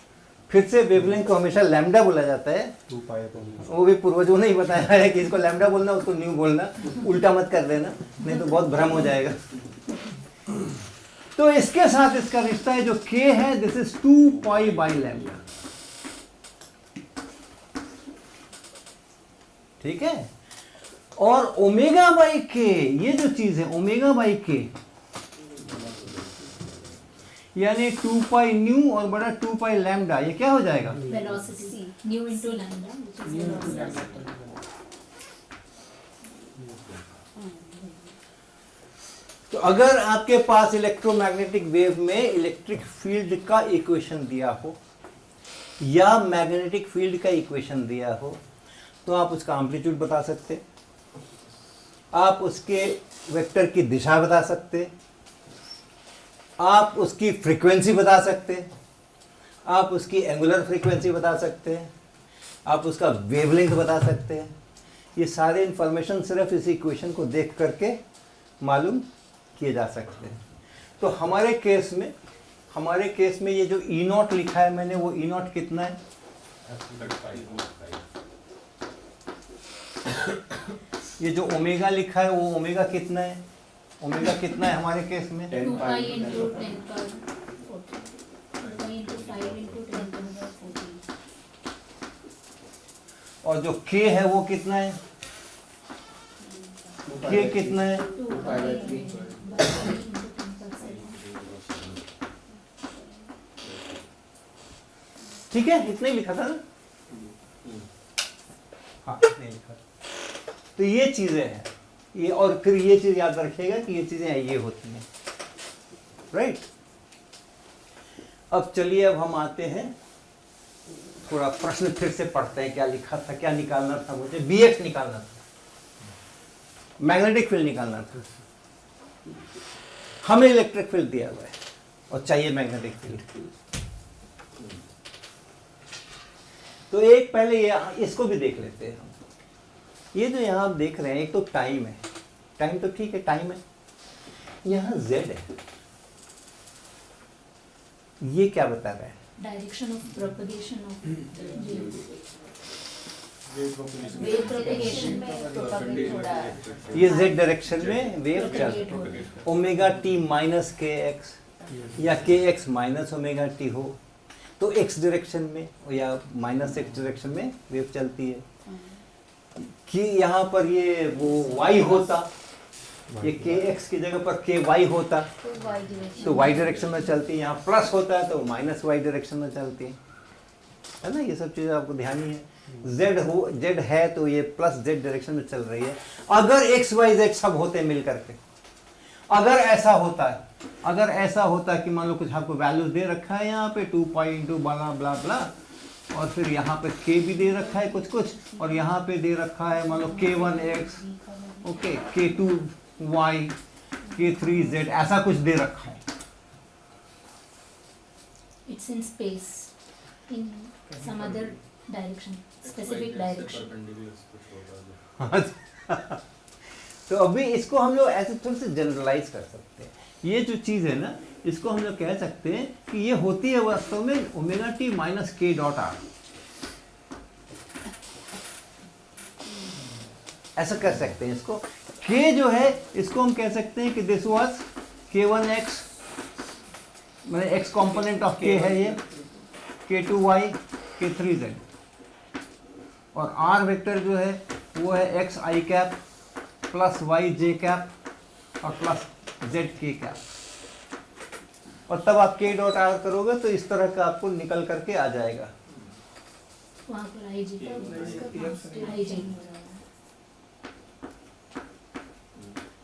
फिर से वेवलेंथ को हमेशा लैम्डा बोला जाता है,
2 पाई अपॉन
वो भी पूर्वजों ने ही बताया है कि इसको लैम्डा बोलना, उसको न्यू बोलना, उल्टा मत कर देना, नहीं तो बहुत भ्रम हो जाएगा। तो इसके साथ इसका रिश्ता है जो k है, this is 2 pi by lambda, ठीक है। और ओमेगा बाई k, ये जो चीज है ओमेगा बाई k, यानी 2 पाई न्यू और बड़ा 2 पाई लैम्डा, ये क्या हो जाएगा?
Velocity new into lambda which is velocity.
तो अगर आपके पास इलेक्ट्रोमैग्नेटिक वेव में इलेक्ट्रिक फील्ड का इक्वेशन दिया हो या मैग्नेटिक फील्ड का इक्वेशन दिया हो, तो आप उसका एम्पलीट्यूड बता सकते, आप उसके वेक्टर की दिशा बता सकते, आप उसकी फ्रीक्वेंसी बता सकते, आप उसकी एंगुलर फ्रीक्वेंसी बता सकते हैं, आप उसका वेवलेंथ बता सकते हैं। ये सारे इंफॉर्मेशन सिर्फ इस इक्वेशन को देख करके मालूम किए जा सकते हैं। तो हमारे केस में ये जो ई नॉट लिखा है मैंने, वो ई नॉट कितना है? ये जो ओमेगा लिखा है वो ओमेगा कितना है? ओमेगा कितना है हमारे केस में?
2 पाई इनटू 10 पावर 14, 2 पाई इनटू 5 इनटू 10 पावर 14।
और जो k है वो कितना है? k कितना है?
2 पाई इनटू 10 पावर 7।
ठीक है, इतना ही लिखा था ना? हाँ, इतना ही लिखा। तो ये चीजें हैं ये, और फिर ये चीज याद रखिएगा कि ये चीजें ये होती हैं, राइट। अब चलिए, अब हम आते हैं थोड़ा प्रश्न फिर से पढ़ते हैं। क्या लिखा था, क्या निकालना था मुझे? bx निकालना था, मैग्नेटिक फील्ड निकालना था। हमें इलेक्ट्रिक फील्ड दिया हुआ है और चाहिए मैग्नेटिक फील्ड। तो एक पहले ये इसको भी देख लेते हैं हम। ये जो यहाँ आप देख रहे हैं, एक तो टाइम है, टाइम तो ठीक है, टाइम है, यहाँ z है, ये क्या बता रहा है?
Direction of propagation of
wave propagation में प्रोपगेट हो रहा है।
ये z डायरेक्शन में वेव चल
प्रोपगेट हो रहा है।
ओमेगा टी माइनस के एक्स या के एक्स माइनस ओमेगा टी हो तो x डायरेक्शन में या माइनस x डायरेक्शन में वेव चलती है। कि यहाँ पर ये वो y होता, ये के एक्स की जगह पर के वाई होता
तो y डायरेक्शन
तो y डायरेक्शन में चलती है। यहाँ प्लस होता है तो माइनस y डायरेक्शन में चलती है ना। ये सब चीज़ें आपको ध्यान ही है। z है तो ये प्लस z डायरेक्शन में चल रही है। अगर x y z सब होते मिल करके, अगर ऐसा होता कि मान लो कुछ आपको वैल्यूज दे रखा है यहाँ पे 2 पाई इंटू ब्ला ब्ला ब्ला, और फिर यहाँ पे k भी दे रखा है कुछ, और यहाँ पे दे रखा है मान लो k1x, ओके, k2y, k3z, ऐसा कुछ दे रखा है।
it's in space in some other direction, specific direction.
तो अभी इसको हम लोग ऐसे थोड़े से जनरलाइज कर सकते हैं। ये जो चीज़ है ना, इसको हम लोग कह सकते हैं कि ये होती है वास्तव में ओमेगा टी माइनस के डॉट आर, ऐसा कर सकते हैं इसको। k जो है इसको हम कह सकते हैं कि दिस वाज k1x, मैंने x कंपोनेंट ऑफ k है ये, k2y, k3z, और r वेक्टर जो है वो है x i cap plus y j cap और प्लस z k कैप। और तब आप k डॉट r करोगे तो इस तरह का आपको निकल करके आ जाएगा।
वहाँ पर आई जी का उसका constant आई जी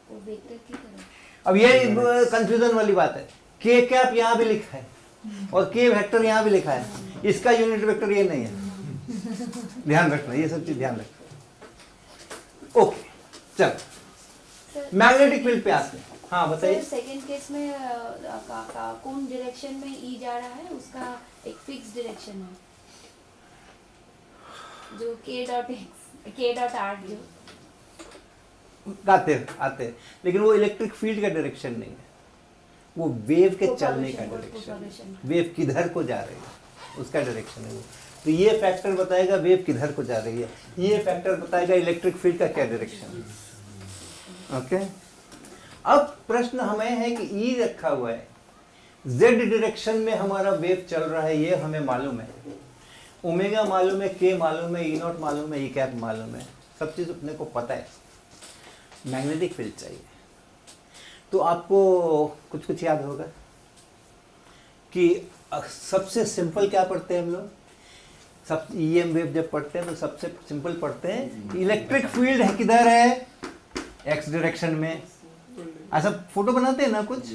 वो वेक्टर की तरह।
अब ये कंफ्यूजन वाली बात है। k कैप यहाँ भी लिखा है और k वेक्टर यहाँ भी लिखा है, इसका यूनिट वेक्टर ये नहीं है। ध्यान रखना, ये सब चीज ध्यान रखना। ओके, चल मैग्नेटिक फील्ड पे आते हैं। हाँ बताइए।
सेकंड केस में कौन डायरेक्शन में ई जा रहा है, उसका एक फिक्स डायरेक्शन है। जो K डॉट R जो
आते हैं, लेकिन वो इलेक्ट्रिक फील्ड का डायरेक्शन नहीं है, वो वेव के चलने का डायरेक्शन, वेव किधर को जा रही है उसका डायरेक्शन है वो। तो ये फैक्टर बताएगा वेव किधर को जा रही है, ये फैक्टर बताएगा इलेक्ट्रिक फील्ड का क्या डायरेक्शन है। ओके, अब प्रश्न हमें है कि ई रखा हुआ है, जेड डायरेक्शन में हमारा वेव चल रहा है, ये हमें मालूम है, ओमेगा मालूम है, के मालूम है, ई नॉट मालूम है, ई कैप मालूम है, सब चीज़ अपने को पता है। मैग्नेटिक फील्ड चाहिए, तो आपको कुछ कुछ याद होगा कि सबसे सिंपल क्या पढ़ते हैं हम लोग, सब ईएम वेव जब पढ़ते हैं तो सबसे सिंपल पढ़ते हैं इलेक्ट्रिक फील्ड है किधर है, एक्स डायरेक्शन में। ऐसा फोटो बनाते हैं ना कुछ,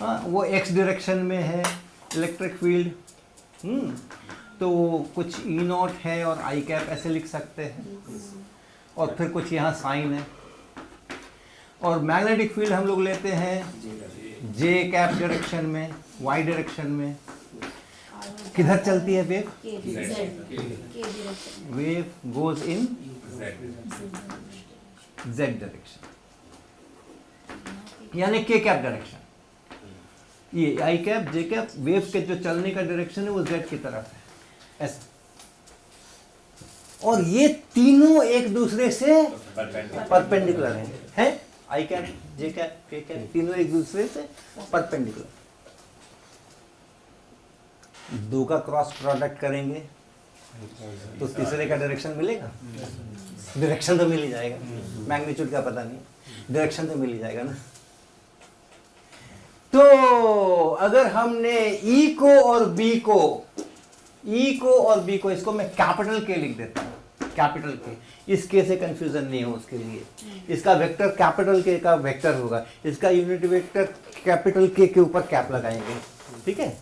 हाँ, वो एक्स डायरेक्शन में है इलेक्ट्रिक फील्ड। तो कुछ ई नॉट है और आई कैप ऐसे लिख सकते हैं, और फिर कुछ यहाँ साइन है। और मैग्नेटिक फील्ड हम लोग लेते हैं जे कैप डायरेक्शन में, वाई डायरेक्शन में। किधर चलती है wave? Wave goes in Z direction, यानी के कैप डायरेक्शन। ये आई कैप जे कैप वेव के जो चलने का डायरेक्शन है वो जेड की तरफ है, ऐसा। और ये तीनों एक दूसरे से परपेंडिकुलर हैं, आई कैप जे कैप के कैप तीनों एक दूसरे से परपेंडिकुलर। दो का क्रॉस प्रोडक्ट करेंगे तो तीसरे का डायरेक्शन मिलेगा, डायरेक्शन तो मिल ही जाएगा, मैग्नीट्यूड का पता नहीं, डायरेक्शन तो मिल ही जाएगा ना। तो अगर हमने ई को और बी को इसको मैं कैपिटल के लिख देता हूं, कैपिटल के, इस के से कंफ्यूजन नहीं हो उसके लिए। इसका वेक्टर कैपिटल के का वेक्टर होगा, इसका यूनिट वेक्टर कैपिटल के ऊपर कैप लगाएंगे, ठीक है।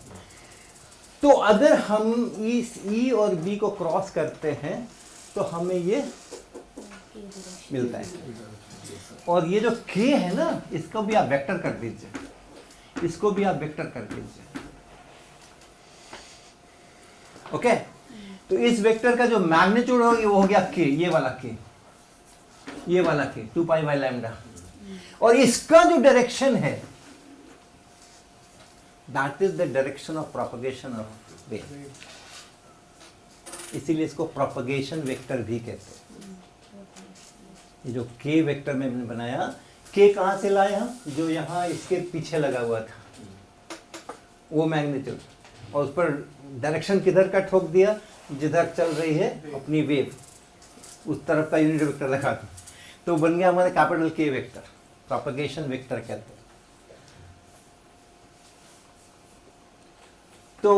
तो अगर हम इस ई और बी को क्रॉस करते हैं तो हमें ये मिलता है। और ये जो के है ना, इसको भी आप वेक्टर कर दीजिए, इसको भी आप वेक्टर कर दीजिए। ओके, तो इस वेक्टर का जो मैग्नीट्यूड होगी वो हो गया के, ये वाला के, 2 पाई बाय लैम्डा। और इसका जो डायरेक्शन है that is the direction of propagation of wave, इसीलिए इसको प्रोपगेशन वेक्टर भी कहते हैं। ये जो के वेक्टर में मैंने बनाया, के कहां से लाए हम, जो यहां इसके पीछे लगा हुआ था वो मैग्नीट्यूड, और उस पर डायरेक्शन किधर का ठोक दिया, जिधर चल रही है अपनी वेव उस तरफ का यूनिट वेक्टर लगा दो, तो बन गया हमारा कैपिटल के वेक्टर, प्रोपगेशन वेक्टर कहते हैं। तो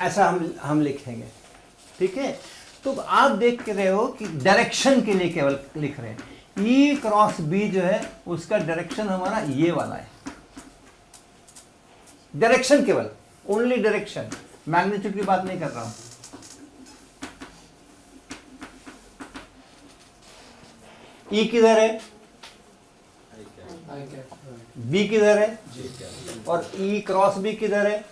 ऐसा हम लिखेंगे, ठीक है। तो आप देख रहे हो कि डायरेक्शन के लिए केवल लिख रहे हैं, ई क्रॉस बी जो है उसका डायरेक्शन हमारा ये वाला है, डायरेक्शन केवल, ओनली डायरेक्शन, मैग्नीट्यूड की बात नहीं कर रहा हूं। ई किधर है, बी किधर है, और ई क्रॉस बी किधर है।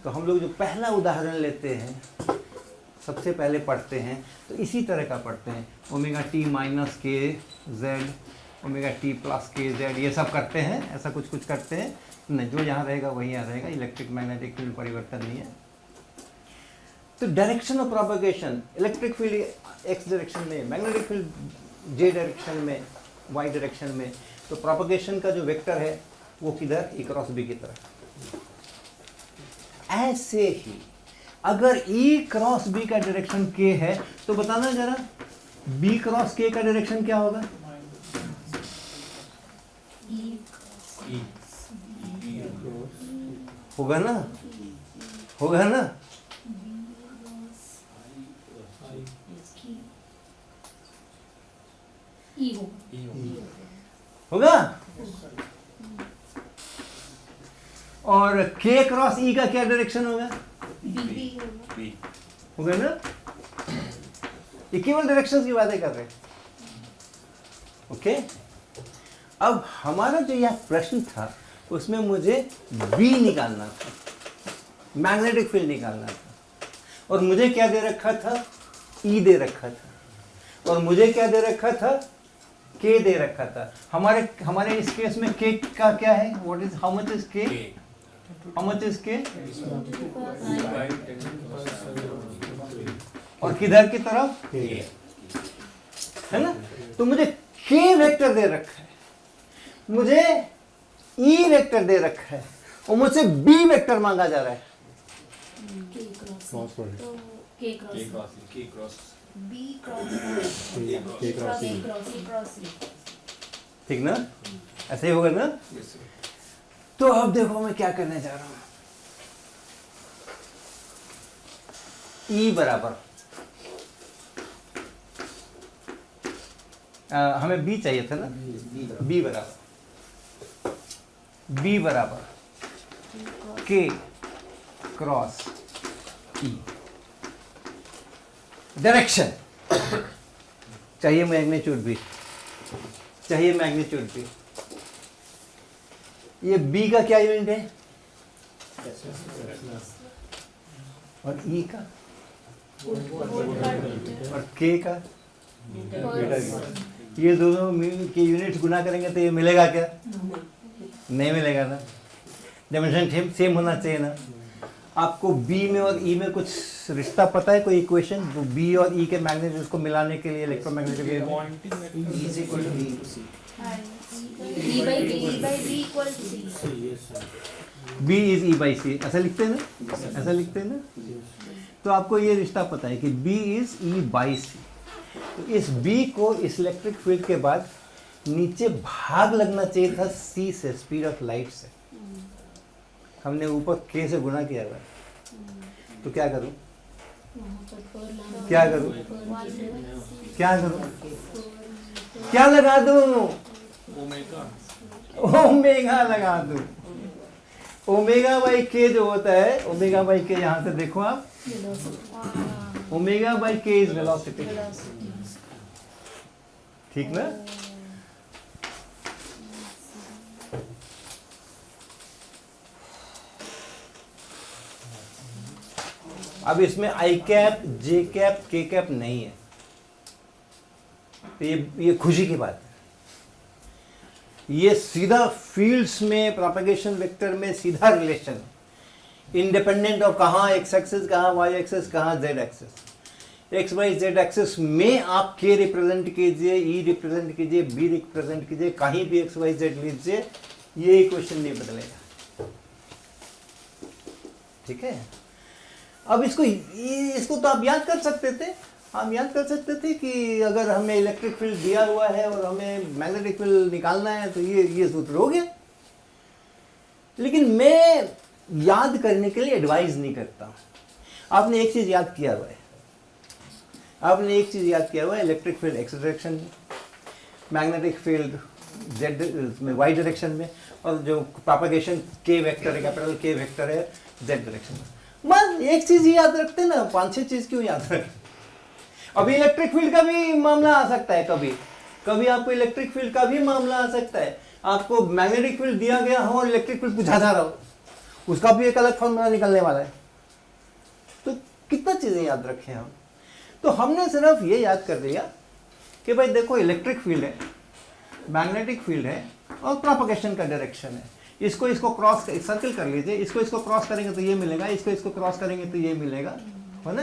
तो हम लोग जो पहला उदाहरण लेते हैं, सबसे पहले पढ़ते हैं तो इसी तरह का पढ़ते हैं, ओमेगा टी माइनस के जेड, ओमेगा टी प्लस के जेड, ये सब करते हैं, ऐसा कुछ करते हैं नहीं, जो यहाँ रहेगा वही यहाँ रहेगा, इलेक्ट्रिक मैग्नेटिक फील्ड परिवर्तन नहीं है। तो direction of propagation, electric field x direction में, मैग्नेटिक फील्ड जे डायरेक्शन में, वाई डायरेक्शन में, तो प्रोपगेशन का जो वेक्टर है वो किधर, ई क्रॉस बी की तरफ। ऐसे ही अगर ई क्रॉस बी का डायरेक्शन के है तो बताना जरा, बी क्रॉस के का डायरेक्शन क्या होगा, होगा ना, होगा ना। होगा। और के क्रॉस ई का क्या डायरेक्शन होगा, होगा ना। ये केवल डायरेक्शन की बातें कर रहे हैं। ओके, अब हमारा जो यह प्रश्न था उसमें मुझे बी निकालना था, मैग्नेटिक फील्ड निकालना था। और मुझे क्या दे रखा था, ई दे रखा था, और मुझे क्या दे रखा था, के दे रखा था। हमारे इस केस में के का क्या है, what is, how much is के, हाउ मच इज के, और किधर की तरफ, है ना। तो मुझे के वेक्टर दे रखा है, मुझे ई वेक्टर दे रखा है, और मुझसे बी वेक्टर मांगा जा रहा है।
K क्रॉस तो K cross B cross
K cross
A
E।
Cross E cross E।
ठीक ना, ऐसे ही होगा ना। तो अब देखो मैं क्या करने जा रहा हूं, ई बराबर हमें बी चाहिए था ना, बी बराबर के क्रॉस ई। डायरेक्शन चाहिए, मैग्नीट्यूड भी चाहिए, मैग्नीट्यूड भी। ये बी का क्या यूनिट है, और ई का, और के का, ये दोनों के यूनिट गुना करेंगे तो ये मिलेगा क्या, नहीं मिलेगा ना। डायमेंशन सेम होना चाहिए ना। आपको बी में और ई में कुछ रिश्ता पता है, कोई इक्वेशन जो बी और ई के मैग्नीट्यूड को मिलाने के लिए electromagnetic wave
E is equal to B into C.
E by B equal to C।
B is E by C, ऐसा लिखते हैं ना, ऐसा लिखते हैं ना। तो आपको ये रिश्ता पता है कि बी इज ई बाई सी। तो इस बी को इस इलेक्ट्रिक फील्ड के बाद नीचे भाग लगना चाहिए था सी से, स्पीड ऑफ लाइट से। हमने ऊपर के से गुना किया हुआ है। तो क्या करूं, क्या करूं, क्या करूं, क्या लगा दूं, ओमेगा लगा दूं। ओमेगा बाई के जो होता है, ओमेगा बाई के यहां से देखो आप, ओमेगा बाई के इज वेलोसिटी, ठीक ना। अब इसमें आई कैप, जे कैप, के कैप नहीं है, तो ये खुशी की बात है। ये सीधा फील्ड्स में प्रोपगेशन वेक्टर में सीधा रिलेशन, इंडिपेंडेंट ऑफ कहाँ एक्स एक्सिस, कहाँ वाई एक्सिस, कहाँ Z axis. X Y Z axis में आप के रिप्रेजेंट कीजिए, ई रिप्रेजेंट कीजिए, बी रिप्रेजेंट कीजिए, कहीं भी एक्स वाई जेड लीजिए, ये इक्वेशन नहीं बदलेगा, ठीक है। अब इसको तो आप याद कर सकते थे, हम याद कर सकते थे कि अगर हमें इलेक्ट्रिक फील्ड दिया हुआ है और हमें मैग्नेटिक फील्ड निकालना है तो ये सूत्र हो गया। लेकिन मैं याद करने के लिए एडवाइज नहीं करता। आपने एक चीज याद किया हुआ है, आपने एक चीज याद किया हुआ है, इलेक्ट्रिक फील्ड एक्स डायरेक्शन में, मैग्नेटिक फील्ड जेड में वाई डायरेक्शन में, और जो प्रोपगेशन के वेक्टर है, कैपिटल के वेक्टर है जेड डायरेक्शन में। बस एक चीज ही याद रखते ना, 5-6 चीज क्यों याद रखते। अभी इलेक्ट्रिक फील्ड का भी मामला आ सकता है, कभी आपको इलेक्ट्रिक फील्ड का भी मामला आ सकता है। आपको मैग्नेटिक फील्ड दिया गया हो और इलेक्ट्रिक फील्ड पूछा जा रहा हो, उसका भी एक अलग फॉर्मूला निकलने वाला है। तो कितना चीजें याद रखें हम। तो हमने सिर्फ ये याद कर दिया कि भाई देखो इलेक्ट्रिक फील्ड है, मैग्नेटिक फील्ड है, और प्रोपगेशन का डायरेक्शन है। इसको क्रॉस सर्कल कर लीजिए, इसको क्रॉस करेंगे तो ये मिलेगा, इसको क्रॉस करेंगे तो ये मिलेगा, है ना।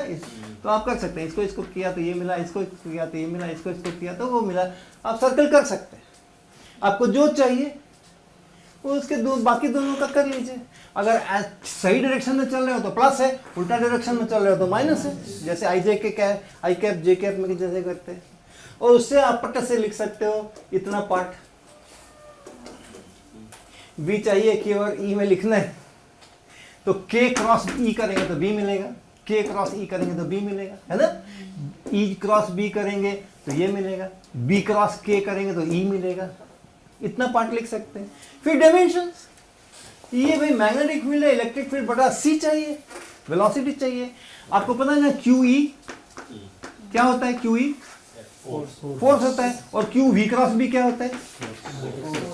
तो आप कर सकते हैं, इसको किया तो ये मिला, इसको किया तो ये मिला, इसको किया तो वो मिला। आप सर्कल कर सकते हैं, आपको जो चाहिए वो उसके बाकी दोनों का कर लीजिए। अगर सही डायरेक्शन में चल रहे हो तो प्लस है, उल्टा डायरेक्शन में चल रहे हो तो माइनस है, जैसे आई कैप जे कैप में जैसे करते हैं। और उससे आप पट्ट से लिख सकते हो इतना पार्ट बी चाहिए कि और ई में लिखना है, तो के क्रॉस ई करेंगे तो बी मिलेगा, के क्रॉस ई करेंगे तो बी मिलेगा, है ना। ई क्रॉस बी करेंगे तो ये मिलेगा, बी क्रॉस के करेंगे तो ई मिलेगा। इतना पार्ट लिख सकते हैं। फिर डायमेंशंस, ये भाई मैग्नेटिक फील्ड है, इलेक्ट्रिक फील्ड बटा सी चाहिए, वेलोसिटी चाहिए। आपको पता है ना क्यू ई क्या होता है, क्यू ई फोर्स होता है, और क्यू वी क्रॉस बी क्या होता है,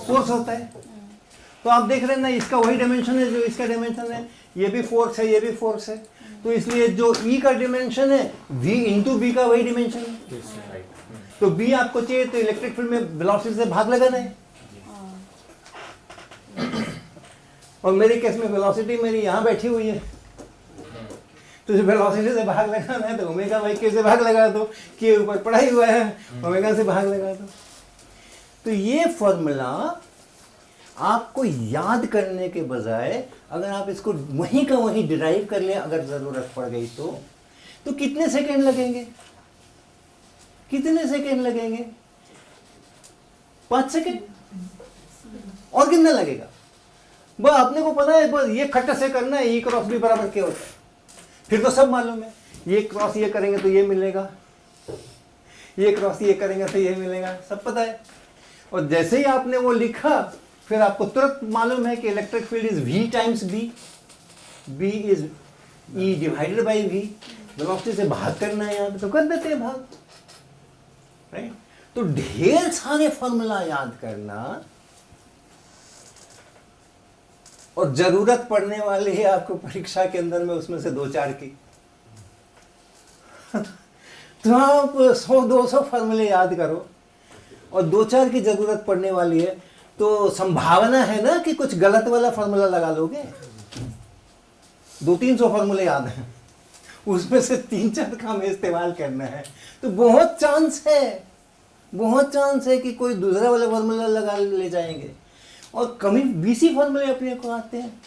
फोर्स होता है। तो आप देख रहे हैं ना, इसका वही डायमेंशन है जो इसका डायमेंशन है, ये भी फोर्स है, ये भी फोर्स है। तो इसलिए जो E का डिमेंशन है V इंटू बी का वही डिमेंशन है। तो B आपको चाहिए तो इलेक्ट्रिक फील्ड में वेलोसिटी से भाग लगाना है। और मेरे केस में वेलोसिटी मेरी यहाँ बैठी हुई है, तो वेलोसिटी से भाग लगाना है तो ओमेगा बाई के से भाग लगा दो, के ऊपर पड़ा ही हुआ है, ओमेगा से भाग लगा दो। तो ये फॉर्मूला आपको याद करने के बजाय अगर आप इसको वहीं का वहीं डिराइव कर लें अगर जरूरत पड़ गई तो कितने सेकेंड लगेंगे? कितने सेकेंड लगेंगे? 5 सेकेंड। और कितना लगेगा? बस अपने को पता है, बस ये खट्टा से करना है, E क्रॉस B बराबर क्या होता है, फिर तो सब मालूम है। ये क्रॉस ये करेंगे तो ये मिलेगा, ये क्रॉस ये करेंगे तो ये मिलेगा, सब पता है। और जैसे ही आपने वो लिखा फिर आपको तुरंत मालूम है कि electric field is V times B, B is E divided by V। Velocity से भाग करना है यहाँ पे तो कर देते हैं भाग, राइट। तो ढेर सारे फॉर्मूला याद करना, और जरूरत पड़ने वाली है आपको परीक्षा के अंदर में उसमें से 2-4 की तो आप 100-200 फॉर्मूले याद करो और 2-4 की जरूरत पड़ने वाली है तो संभावना है ना कि कुछ गलत वाला फॉर्मूला लगा लोगे। 200-300 फॉर्मूले याद हैं, उसमें से 3-4 का हमें इस्तेमाल करना है, तो बहुत चांस है कि कोई दूसरा वाला फॉर्मूला लगा ले जाएंगे। और कभी 20 फॉर्मूले अपने को आते हैं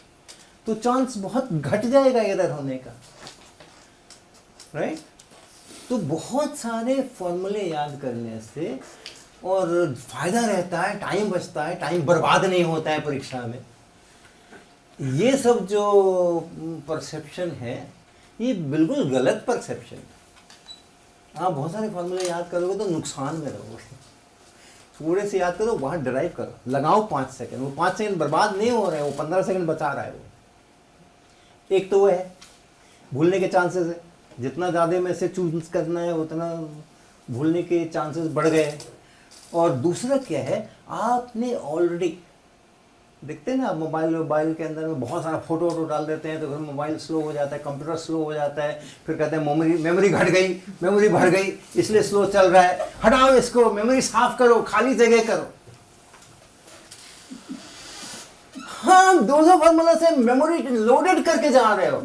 तो चांस बहुत घट जाएगा एरर होने का, राइट। तो बहुत सारे फॉर्मूले याद करने से और फायदा रहता है, टाइम बचता है, टाइम बर्बाद नहीं होता है परीक्षा में। ये सब जो परसेप्शन है ये बिल्कुल गलत परसेप्शन है। आप बहुत सारे फॉर्मूले याद करोगे तो नुकसान में रहोगे। थोड़े से याद करो, वहाँ ड्राइव करो, लगाओ 5 सेकंड, वो 5 सेकंड बर्बाद नहीं हो रहे हैं, वो 15 सेकंड बचा रहा है वो। एक तो वो है भूलने के चांसेस है, जितना ज़्यादा में से चूज करना है उतना भूलने के चांसेस बढ़ गए। और दूसरा क्या है, आपने ऑलरेडी देखते हैं ना, आप मोबाइल के अंदर में बहुत सारा फोटो वोटो डाल देते हैं तो फिर मोबाइल स्लो हो जाता है, कंप्यूटर स्लो हो जाता है, फिर कहते हैं मेमोरी घट गई, मेमोरी भर गई इसलिए स्लो चल रहा है, हटाओ इसको, मेमोरी साफ करो, खाली जगह करो। हाँ, 200 फॉर्मूला से मेमोरी लोडेड करके जा रहे हो,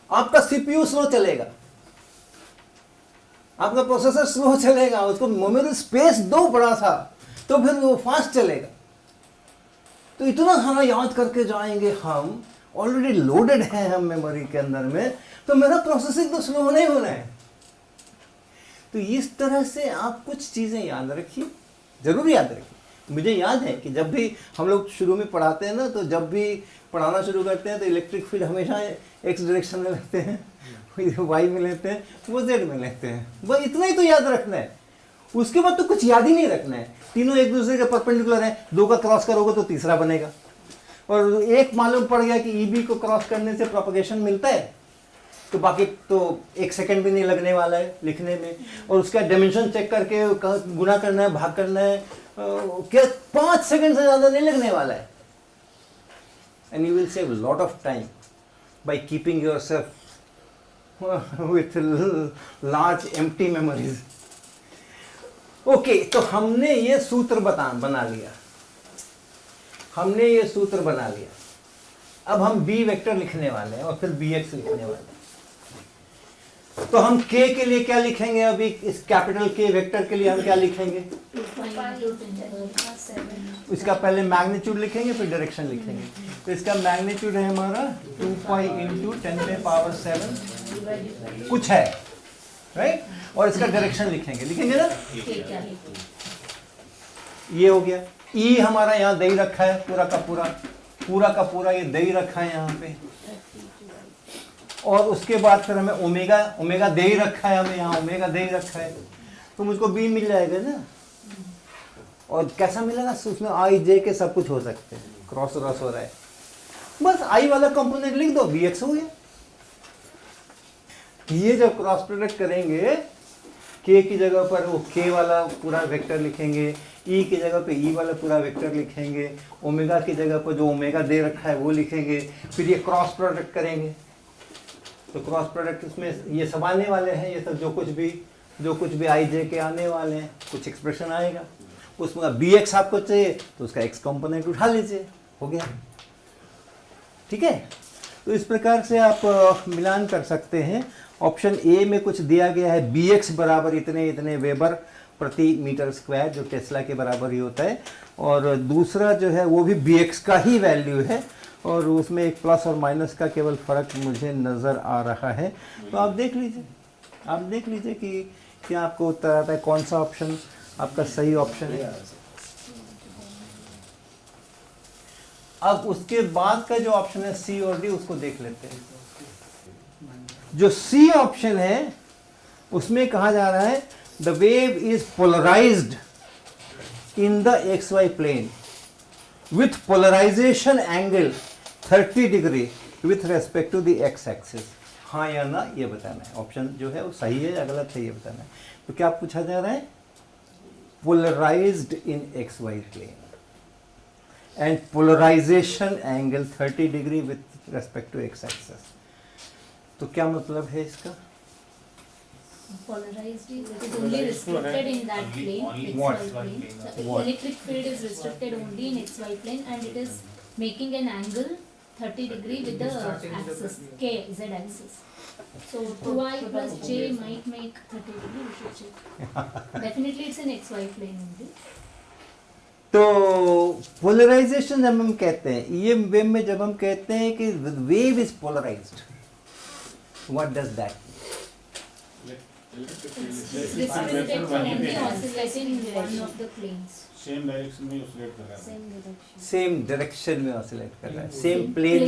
आपका सीपीयू स्लो चलेगा, आपका प्रोसेसर स्लो चलेगा, उसको मेमोरी स्पेस दो बड़ा सा तो फिर वो फास्ट चलेगा। तो इतना सारा याद करके जाएंगे हम, ऑलरेडी लोडेड है हम मेमोरी के अंदर में, तो मेरा प्रोसेसिंग तो स्लो होना ही होना है। तो इस तरह से आप कुछ चीज़ें याद रखिए, जरूर याद रखिए। मुझे याद है कि जब भी हम लोग शुरू में पढ़ाते हैं ना, तो जब भी पढ़ाना शुरू करते हैं तो इलेक्ट्रिक फील्ड हमेशा एक्स डायरेक्शन में लेते हैं, वाई में लेते हैं, वो जेड में लेते हैं, बस इतना ही तो याद रखना है। उसके बाद तो कुछ याद ही नहीं रखना है। तीनों एक दूसरे के परपेंडिकुलर हैं, 2 का क्रॉस करोगे तो तीसरा बनेगा, और एक मालूम पड़ गया कि ईबी को क्रॉस करने से प्रोपगेशन मिलता है तो बाकी तो 1 सेकंड भी नहीं लगने वाला है लिखने में, और उसका डायमेंशन चेक करके गुना करना है, भाग करना है, क्या 5 सेकंड से ज़्यादा नहीं लगने वाला है। And you will save lot of time by keeping yourself with large empty memories। Okay, तो हमने ये सूत्र बना लिया, हमने ये सूत्र बना लिया। अब हम b वेक्टर लिखने वाले हैं और फिर bx लिखने वाले हैं। तो हम k के लिए क्या लिखेंगे? अभी इस कैपिटल K वेक्टर के लिए हम क्या लिखेंगे? इसका पहले मैग्नीट्यूड लिखेंगे फिर डायरेक्शन लिखेंगे। तो इसका मैग्नीट्यूड है हमारा 2 पाई इंटू 10⁻⁷ कुछ है, राइट। और इसका डायरेक्शन लिखेंगे ना, ये हो गया। E हमारा यहाँ दे ही रखा है, पूरा का पूरा ये दे ही रखा है यहाँ पे। और उसके बाद फिर हमें ओमेगा दे ही रखा है, हमें यहाँ ओमेगा दे ही रखा है, तो मुझको B मिल जाएगा ना। और कैसा मिलेगा? उसमें I J के सब कुछ हो सकते हैं, क्रॉस हो रहा है, बस I वाला कंपोनेंट लिख दो, BX हो गया। ये जब क्रॉस प्रोडक्ट करेंगे, K की जगह पर वो K वाला पूरा वेक्टर लिखेंगे, E की जगह पे E वाला पूरा वेक्टर लिखेंगे, ओमेगा की जगह पर जो ओमेगा दे रखा है वो लिखेंगे, फिर ये क्रॉस प्रोडक्ट करेंगे। तो क्रॉस प्रोडक्ट इसमें ये सब आने वाले हैं, ये सब जो कुछ भी आई जे के आने वाले हैं, कुछ एक्सप्रेशन आएगा उसमें बी एक्स आपको चाहिए तो उसका एक्स कंपोनेंट उठा लीजिए, हो गया। ठीक है, तो इस प्रकार से आप मिलान कर सकते हैं। ऑप्शन ए में कुछ दिया गया है बी एक्स बराबर इतने इतने वेबर प्रति मीटर स्क्वायर, जो टेस्ला के बराबर ही होता है, और दूसरा जो है वो भी बी एक्स का ही वैल्यू है, और उसमें एक प्लस और माइनस का केवल फ़र्क मुझे नज़र आ रहा है। तो आप देख लीजिए कि क्या आपको उत्तर आता है, कौन सा ऑप्शन आपका सही ऑप्शन है। अब उसके बाद का जो ऑप्शन है सी और डी, उसको देख लेते हैं। जो सी ऑप्शन है उसमें कहा जा रहा है the wave is polarized in the X Y plane with polarization angle 30 degree with respect to the X axis. हाँ या ना ये बताना है। ऑप्शन जो है वो सही है या गलत है ये बताना है। तो क्या पूछा जा रहा है, polarized in X Y plane and polarization angle 30 degree with respect to x axis। तो क्या मतलब है इसका?
Polarized is it is only restricted in that plane,
What?
XY plane. The
What?
electric field is restricted only in XY plane and it is making an angle 30 degree with the axis K, Z axis. So 2i plus j might make 30 degree, we should check. Definitely it's in XY plane only.
तो polarisation जब हम कहते हैं, ये wave में जब हम कहते हैं कि wave is polarized, what does that?
It's restricted to only oscillating in one of the planes.
Same direction में ऑसिलेट कर रहा है।
Same direction.
सेम डायरेक्शन में ऑसिलेट कर रहा है, सेम प्लेन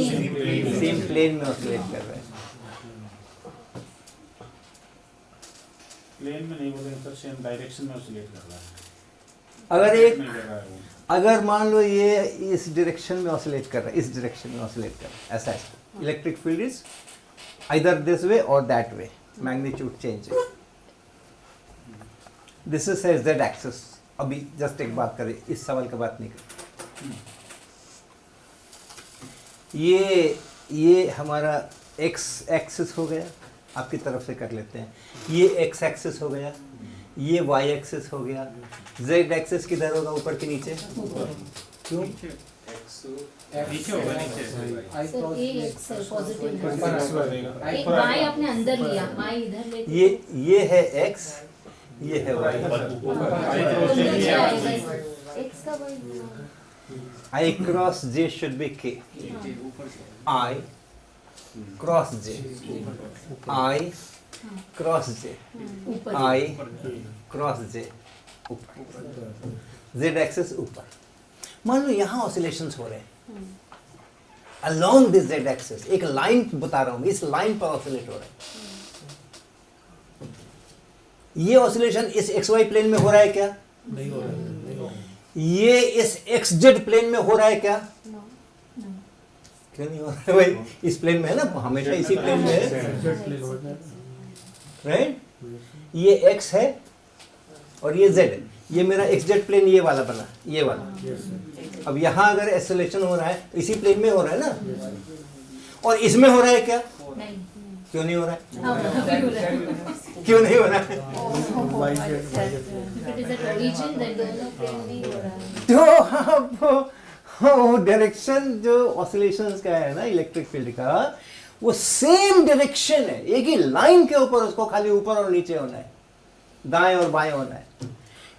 में ऑसिलेट कर रहा है।
प्लेन में नहीं बोलेंगे सर, सेम डायरेक्शन में ऑसिलेट कर रहा है।
अगर मान लो ये इस डायरेक्शन में ऑसिलेट कर रहा है, इस डायरेक्शन में ऑसिलेट कर रहा है, ऐसा है। Electric field is either this way और दैट वे, मैग्नीट्यूड चेंज है। This is Z axis. अभी जस्ट एक बात करें, इस सवाल का बात नहीं करें। ये हमारा एक्स एक्सिस हो गया, आपकी तरफ से कर लेते हैं। ये एक्स एक्सिस हो गया, ये वाई एक्सिस हो गया। जेड एक्सिस किधर होगा, ऊपर के नीचे? क्यों?
So A X है positive है। एक y आपने अंदर लिया, y इधर लेके
ये है एक्स, ये है वाई।
X का वही
आई क्रॉस जे शुड बी के। आई क्रॉस जे, आई क्रॉस जे,
ऊपर
आई क्रॉस जे, जेड एक्सिस ऊपर। मान लो यहाँ ऑसिलेशंस हो रहे हैं अलोंग दिस जेड एक्सिस, एक लाइन बता रहा हूँ, इस लाइन पर ऑसिलेट हो रहा है। ये ऑसिलेशन इस एक्स वाई प्लेन में हो रहा है क्या?
नहीं हो रहा है।
ये इस एक्स जेड प्लेन में हो रहा है क्या?
no.
क्यों नहीं हो रहा है भाई? इस प्लेन में है ना, हमेशा इसी प्लेन में है, राइट? ये एक्स है और ये जेड है। ये मेरा एक्स जेड प्लेन ये वाला बना, ये वाला। अब यहाँ अगर एक्सेलेरेशन हो रहा है तो इसी प्लेन में हो रहा है ना, और इसमें हो रहा है क्या?
नहीं।
क्यों नहीं हो रहा है?
हाँ, अभी हो रहा है।
क्यों नहीं हो रहा है?
If it is at origin, then दोनों plane भी हो रहा है।
तो डायरेक्शन जो ऑसिलेशंस का है ना इलेक्ट्रिक फील्ड का, वो सेम डायरेक्शन है, एक ही लाइन के ऊपर, उसको खाली ऊपर और नीचे होना है, दाएं और बाएं होना है,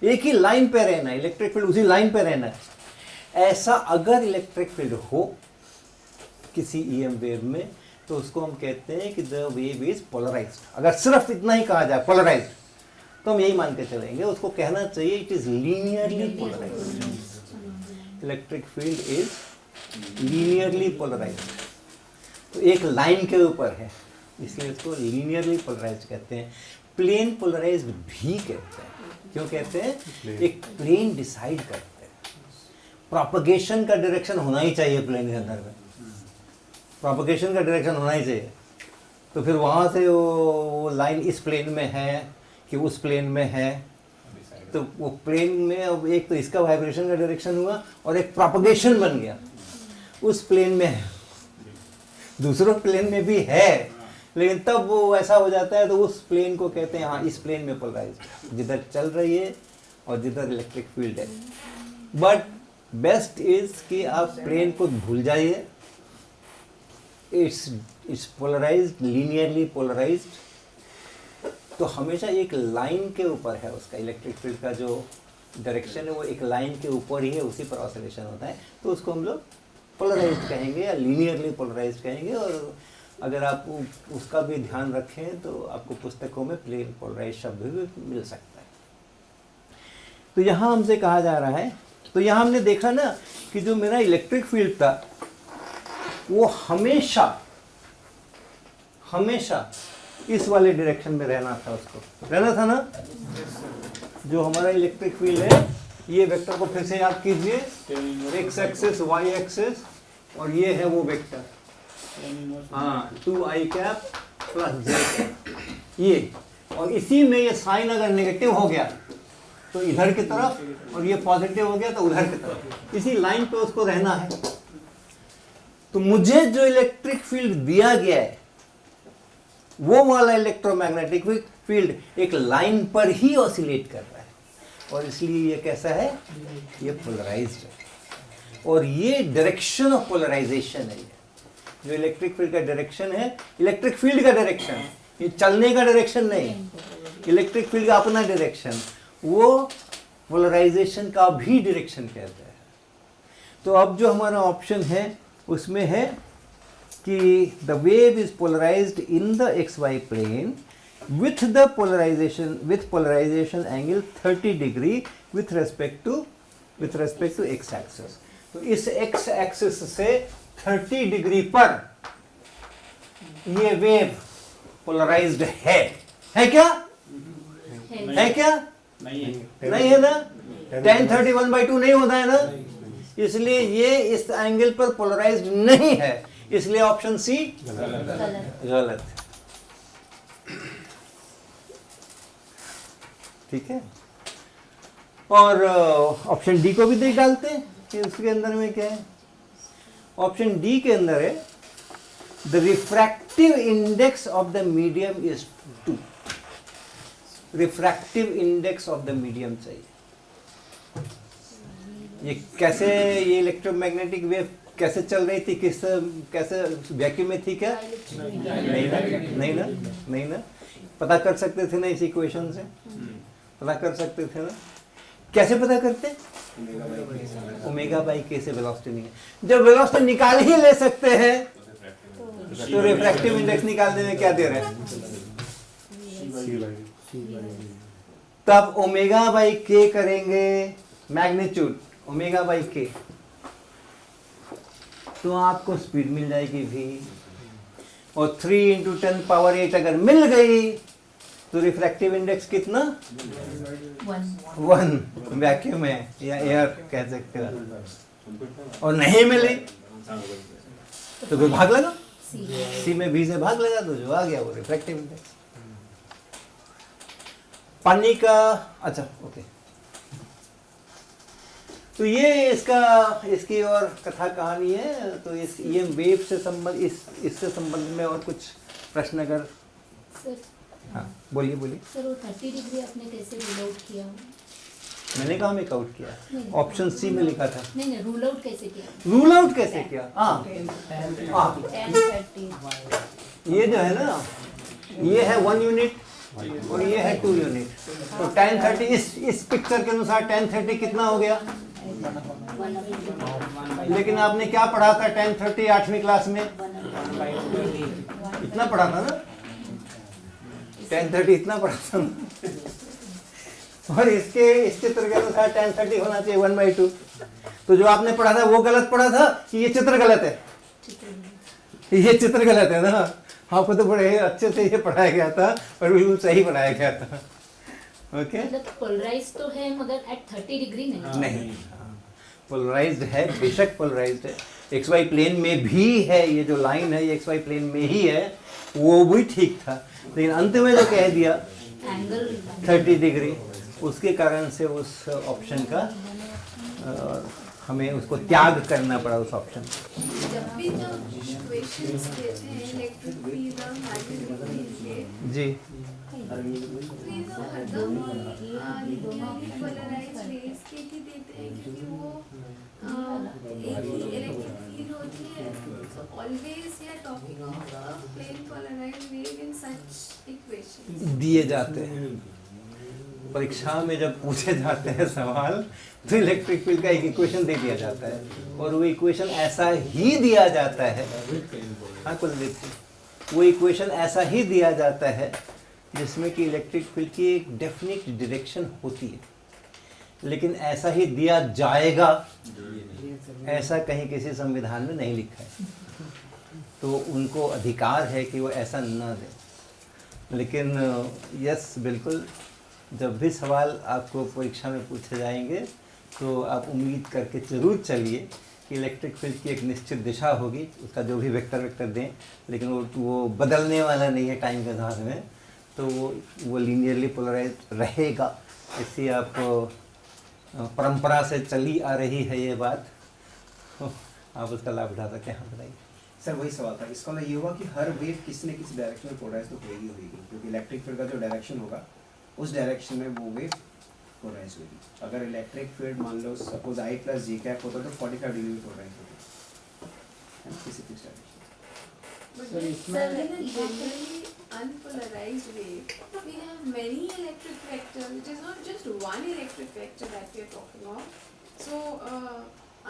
एक ही लाइन पे रहना है, इलेक्ट्रिक फील्ड उसी लाइन पे रहना है। ऐसा अगर इलेक्ट्रिक फील्ड हो किसी ईएम वेव में, तो उसको हम कहते हैं कि द वेव इज पोलराइज्ड। अगर सिर्फ इतना ही कहा जाए पोलराइज्ड, तो हम यही मान के चलेंगे, उसको कहना चाहिए it is linearly polarized. Electric field is linearly polarized. तो एक लाइन के ऊपर है, इसलिए इसको लीनियरली पोलराइज्ड कहते हैं। प्लेन पोलराइज्ड भी कहते हैं। क्यों कहते हैं? एक प्लेन डिसाइड करते हैं। प्रोपगेशन का डायरेक्शन होना ही चाहिए प्लेन के अंदर में, प्रोपगेशन का डायरेक्शन होना ही चाहिए। तो फिर वहाँ से वो लाइन इस प्लेन में है कि उस प्लेन में है, तो वो प्लेन में अब एक तो इसका वाइब्रेशन का डायरेक्शन हुआ और एक प्रोपगेशन बन गया, उस प्लेन में है, दूसरों प्लेन में भी है, लेकिन तब वो ऐसा हो जाता है तो उस प्लेन को कहते हैं हाँ इस प्लेन में पोलराइज्ड, जिधर चल रही है और जिधर इलेक्ट्रिक फील्ड है। बट बेस्ट इज कि आप प्लेन को भूल जाइए, इट्स पोलराइज्ड, लीनियरली पोलराइज्ड। तो हमेशा एक लाइन के ऊपर है उसका इलेक्ट्रिक फील्ड का जो डायरेक्शन है वो एक लाइन के ऊपर ही है, उसी पर ऑसिलेशन होता है, तो उसको हम लोग पोलराइज्ड कहेंगे या लीनियरली पोलराइज्ड कहेंगे। और अगर आप उसका भी ध्यान रखें तो आपको पुस्तकों में प्लेन पोलराइज्ड शब्द भी मिल सकता है। तो यहाँ हमसे कहा जा रहा है, तो यहाँ हमने देखा ना कि जो मेरा इलेक्ट्रिक फील्ड था वो हमेशा हमेशा इस वाले डायरेक्शन में रहना था, उसको रहना था ना। जो हमारा इलेक्ट्रिक फील्ड है, ये वेक्टर को फिर से याद कीजिए, एक्स एक्सिस वाई एक्सिस, और ये है वो वेक्टर, हाँ 2i cap plus j cap ये, और इसी में ये साइन अगर नेगेटिव हो गया तो इधर की तरफ, और ये पॉजिटिव हो गया तो उधर की तरफ, इसी लाइन पे उसको रहना है। तो मुझे जो इलेक्ट्रिक फील्ड दिया गया है वो वाला इलेक्ट्रोमैग्नेटिक फील्ड एक लाइन पर ही ऑसिलेट कर रहा है, और इसलिए ये कैसा है, ये पोलराइज्ड है। और ये डायरेक्शन ऑफ पोलराइजेशन है, जो इलेक्ट्रिक फील्ड का डायरेक्शन है, इलेक्ट्रिक फील्ड का डायरेक्शन, ये चलने का डायरेक्शन नहीं, इलेक्ट्रिक फील्ड का अपना डायरेक्शन, वो पोलराइजेशन का भी डायरेक्शन कहते हैं। तो अब जो हमारा ऑप्शन है उसमें है कि the wave is polarized in the X Y plane with the polarization angle 30 degree with respect to x axis। तो इस x axis से 30 डिग्री पर ये वेव पोलराइज्ड है क्या? है क्या?
नहीं है।
नहीं है ना, tan 30 1/2 नहीं होता है ना, इसलिए ये इस एंगल पर पोलराइज्ड नहीं है, इसलिए ऑप्शन सी गलत है। ठीक है, और ऑप्शन डी को भी देख डालते हैं कि उसके अंदर में क्या है। ऑप्शन डी के अंदर है the refractive index of the medium is 2। Refractive index of the medium चाहिए। ये कैसे, ये इलेक्ट्रोमैग्नेटिक वेव कैसे चल रही थी, कैसे वैक्यूम में थी क्या? नहीं ना, पता कर सकते थे ना इस इक्वेशन से, पता कर सकते थे ना। कैसे पता करते? ओमेगा बाई के से वेलोसिटी निकाल, जब वेलोसिटी निकाल ही ले सकते हैं तो रिफ्रैक्टिव इंडेक्स निकालने में क्या दे रहे हैं? तब ओमेगा बाई के करेंगे मैग्नीट्यूड ओमेगा बाई के, तो आपको स्पीड मिल जाएगी v, और 3 × 10⁸ अगर मिल गई तो रिफ्रैक्टिव इंडेक्स कितना? 1 वैक्यूम है या एयर कह सकते हो। और नहीं मिली तो फिर भाग लगा, सी में v से भाग लगा, तो जो आ गया वो रिफ्रैक्टिव इंडेक्स। पानी का, अच्छा ओके, तो ये इसकी और कथा कहानी है। तो ये वेव से संबंध, इससे संबंध में और कुछ प्रश्न अगर,
सर
हाँ बोलिए।
सर वो 30 डिग्री आपने कैसे रूल आउट किया?
मैंने कहा मेक आउट किया,
नहीं,
ऑप्शन सी में लिखा था।
नहीं रूल आउट कैसे किया?
रूल आउट कैसे किया? हाँ,
10-30
ये जो है ना, ये है 1 यूनिट और ये है 2 यूनिट। तो tan 30 इस पिक्चर के अनुसार tan 30 कितना हो गया? लेकिन आपने क्या पढ़ा था tan 30 8वीं क्लास में? इतना पढ़ा था ना, tan 30 इतना पढ़ा था ना। और इस चित्र के अनुसार tan 30 होना चाहिए 1/2। तो जो आपने पढ़ा था वो गलत पढ़ा था कि ये चित्र गलत है? ये चित्र गलत है ना, आपको तो बड़े अच्छे से ये पढ़ाया गया था और बिल्कुल सही पढ़ाया गया था। ओके,
मतलब पोलराइज तो है मगर एट 30 डिग्री नहीं।
पोलराइज्ड है, बेशक पोलराइज्ड है, एक्स वाई प्लेन में भी है। ये जो लाइन है ये एक्स वाई प्लेन में ही है, वो भी ठीक था, लेकिन अंत में जो कह दिया
एंगल
30 डिग्री, उसके कारण से उस ऑप्शन का हमें उसको त्याग करना पड़ा उस ऑप्शन को।
जब भी तो क्वेश्चंस देते हैं इलेक्ट्रिक फील्ड और मैग्नेटिक फील्ड के,
जी
तो ये तो हरदम लीनियरली पोलराइज्ड रेज के ही देते हैं, क्योंकि वो एक ही इलेक्ट्रिक फील्ड होती है। So always we are talking of a plane polarized wave in such equations.
दिए जाते हैं परीक्षा में, जब पूछे जाते हैं सवाल तो इलेक्ट्रिक फील्ड का एक इक्वेशन दे दिया जाता है और वो इक्वेशन ऐसा ही दिया जाता है। हाँ कुलदीप जी, वो इक्वेशन ऐसा ही दिया जाता है जिसमें कि इलेक्ट्रिक फील्ड की एक डेफिनेट डायरेक्शन होती है, लेकिन ऐसा ही दिया जाएगा ऐसा कहीं किसी संविधान में नहीं लिखा है। तो उनको अधिकार है कि वो ऐसा न दें। लेकिन यस बिल्कुल, जब भी सवाल आपको परीक्षा में पूछे जाएंगे तो आप उम्मीद करके जरूर चलिए कि इलेक्ट्रिक फील्ड की एक निश्चित दिशा होगी, उसका जो भी वेक्टर दें, लेकिन वो बदलने वाला नहीं है टाइम के साथ में, तो वो लीनियरली पोलराइज रहेगा। इससे आप परंपरा से चली आ रही है ये बात, आप उसका लाभ उठा सकते हैं। हाँ बताइए
सर, वही सवाल था। इसका मतलब ये हुआ कि हर वेव किसी न किसी डायरेक्शन में पोलराइज तो होगी, क्योंकि इलेक्ट्रिक फील्ड का जो डायरेक्शन होगा उस डायरेक्शन में वो वेव पोलराइज होगी। अगर इलेक्ट्रिक फील्ड मान लो suppose I plus J cap होता तो 45 डिग्री में पोलराइज होगी किसी fix direction.
But in a generally unpolarized wave, we have many electric vectors. It is not just one electric vector that we are talking of. So,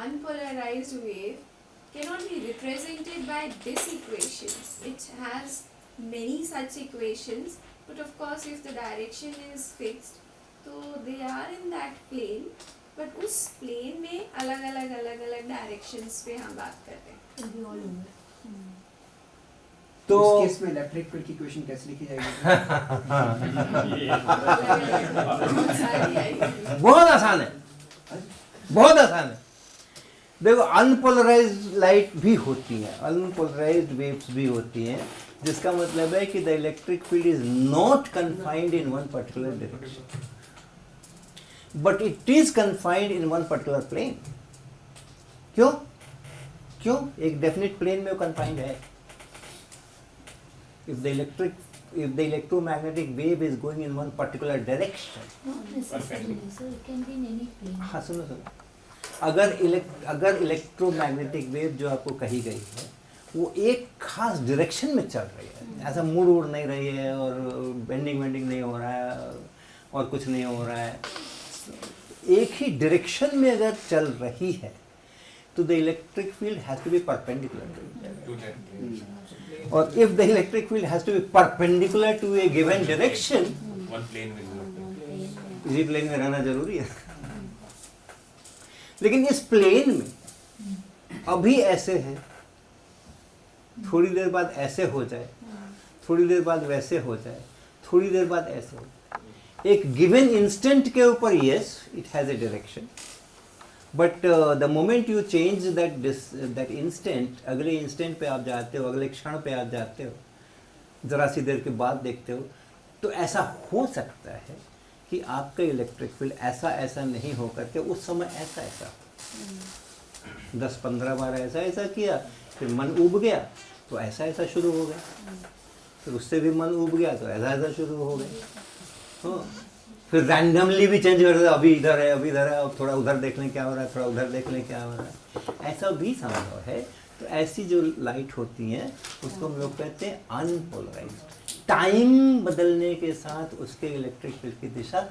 unpolarized wave cannot be represented by this equation. It has many such equations, but of course, if the direction is fixed, so they are in that plane. But उस plane में अलग-अलग directions पे हम बात कर रहे हैं.
Will be all over.
तो
उस केस में इलेक्ट्रिक फील्ड की इक्वेशन कैसे लिखी जाएगी?
बहुत आसान है, बहुत आसान है। देखो, अनपोलराइज्ड लाइट भी होती है, अनपोलराइज्ड वेव्स भी होती हैं, जिसका मतलब है कि the electric field is not confined in one particular direction, but it is confined in one particular plane. क्यों? एक डेफिनेट प्लेन में वो कन्फाइंड है। If the electromagnetic wave is going in one particular direction,
Not necessarily, so it can be in any plane.
हाँ सुनो, अगर electromagnetic wave जो आपको कही गई है वो एक खास डायरेक्शन में चल रही है, ऐसा मुड़ उड़ नहीं रही है और बेंडिंग नहीं हो रहा है और कुछ नहीं हो रहा है, एक ही डायरेक्शन में अगर चल रही है तो the electric field has to be perpendicular. और if the electric field has to be perpendicular to a given direction, इसी प्लेन में रहना जरूरी है। लेकिन इस प्लेन में अभी ऐसे है, थोड़ी देर बाद ऐसे हो जाए, थोड़ी देर बाद वैसे हो जाए, थोड़ी देर बाद ऐसे हो जाए। एक गिवन इंस्टेंट के ऊपर yes it has a direction, but the moment you change that instant, अगले इंस्टेंट पे आप जाते हो, अगले क्षण पे आप जाते हो, ज़रा सी देर के बाद देखते हो, तो ऐसा हो सकता है कि आपका इलेक्ट्रिक फील्ड ऐसा नहीं हो करके उस समय ऐसा 10-15 बार ऐसा किया, फिर मन उब गया तो ऐसा शुरू हो गया, फिर उससे भी मन उब गया तो ऐसा शुरू हो गया। हाँ, फिर रैंडमली भी चेंज कर दे, अभी इधर है अब थोड़ा उधर देख लें क्या हो रहा है, थोड़ा उधर देख लें क्या हो रहा है, ऐसा भी संभव है। तो ऐसी जो लाइट होती हैं उसको हम लोग कहते हैं अनपोलराइज्ड। टाइम बदलने के साथ उसके इलेक्ट्रिक फील्ड की दिशा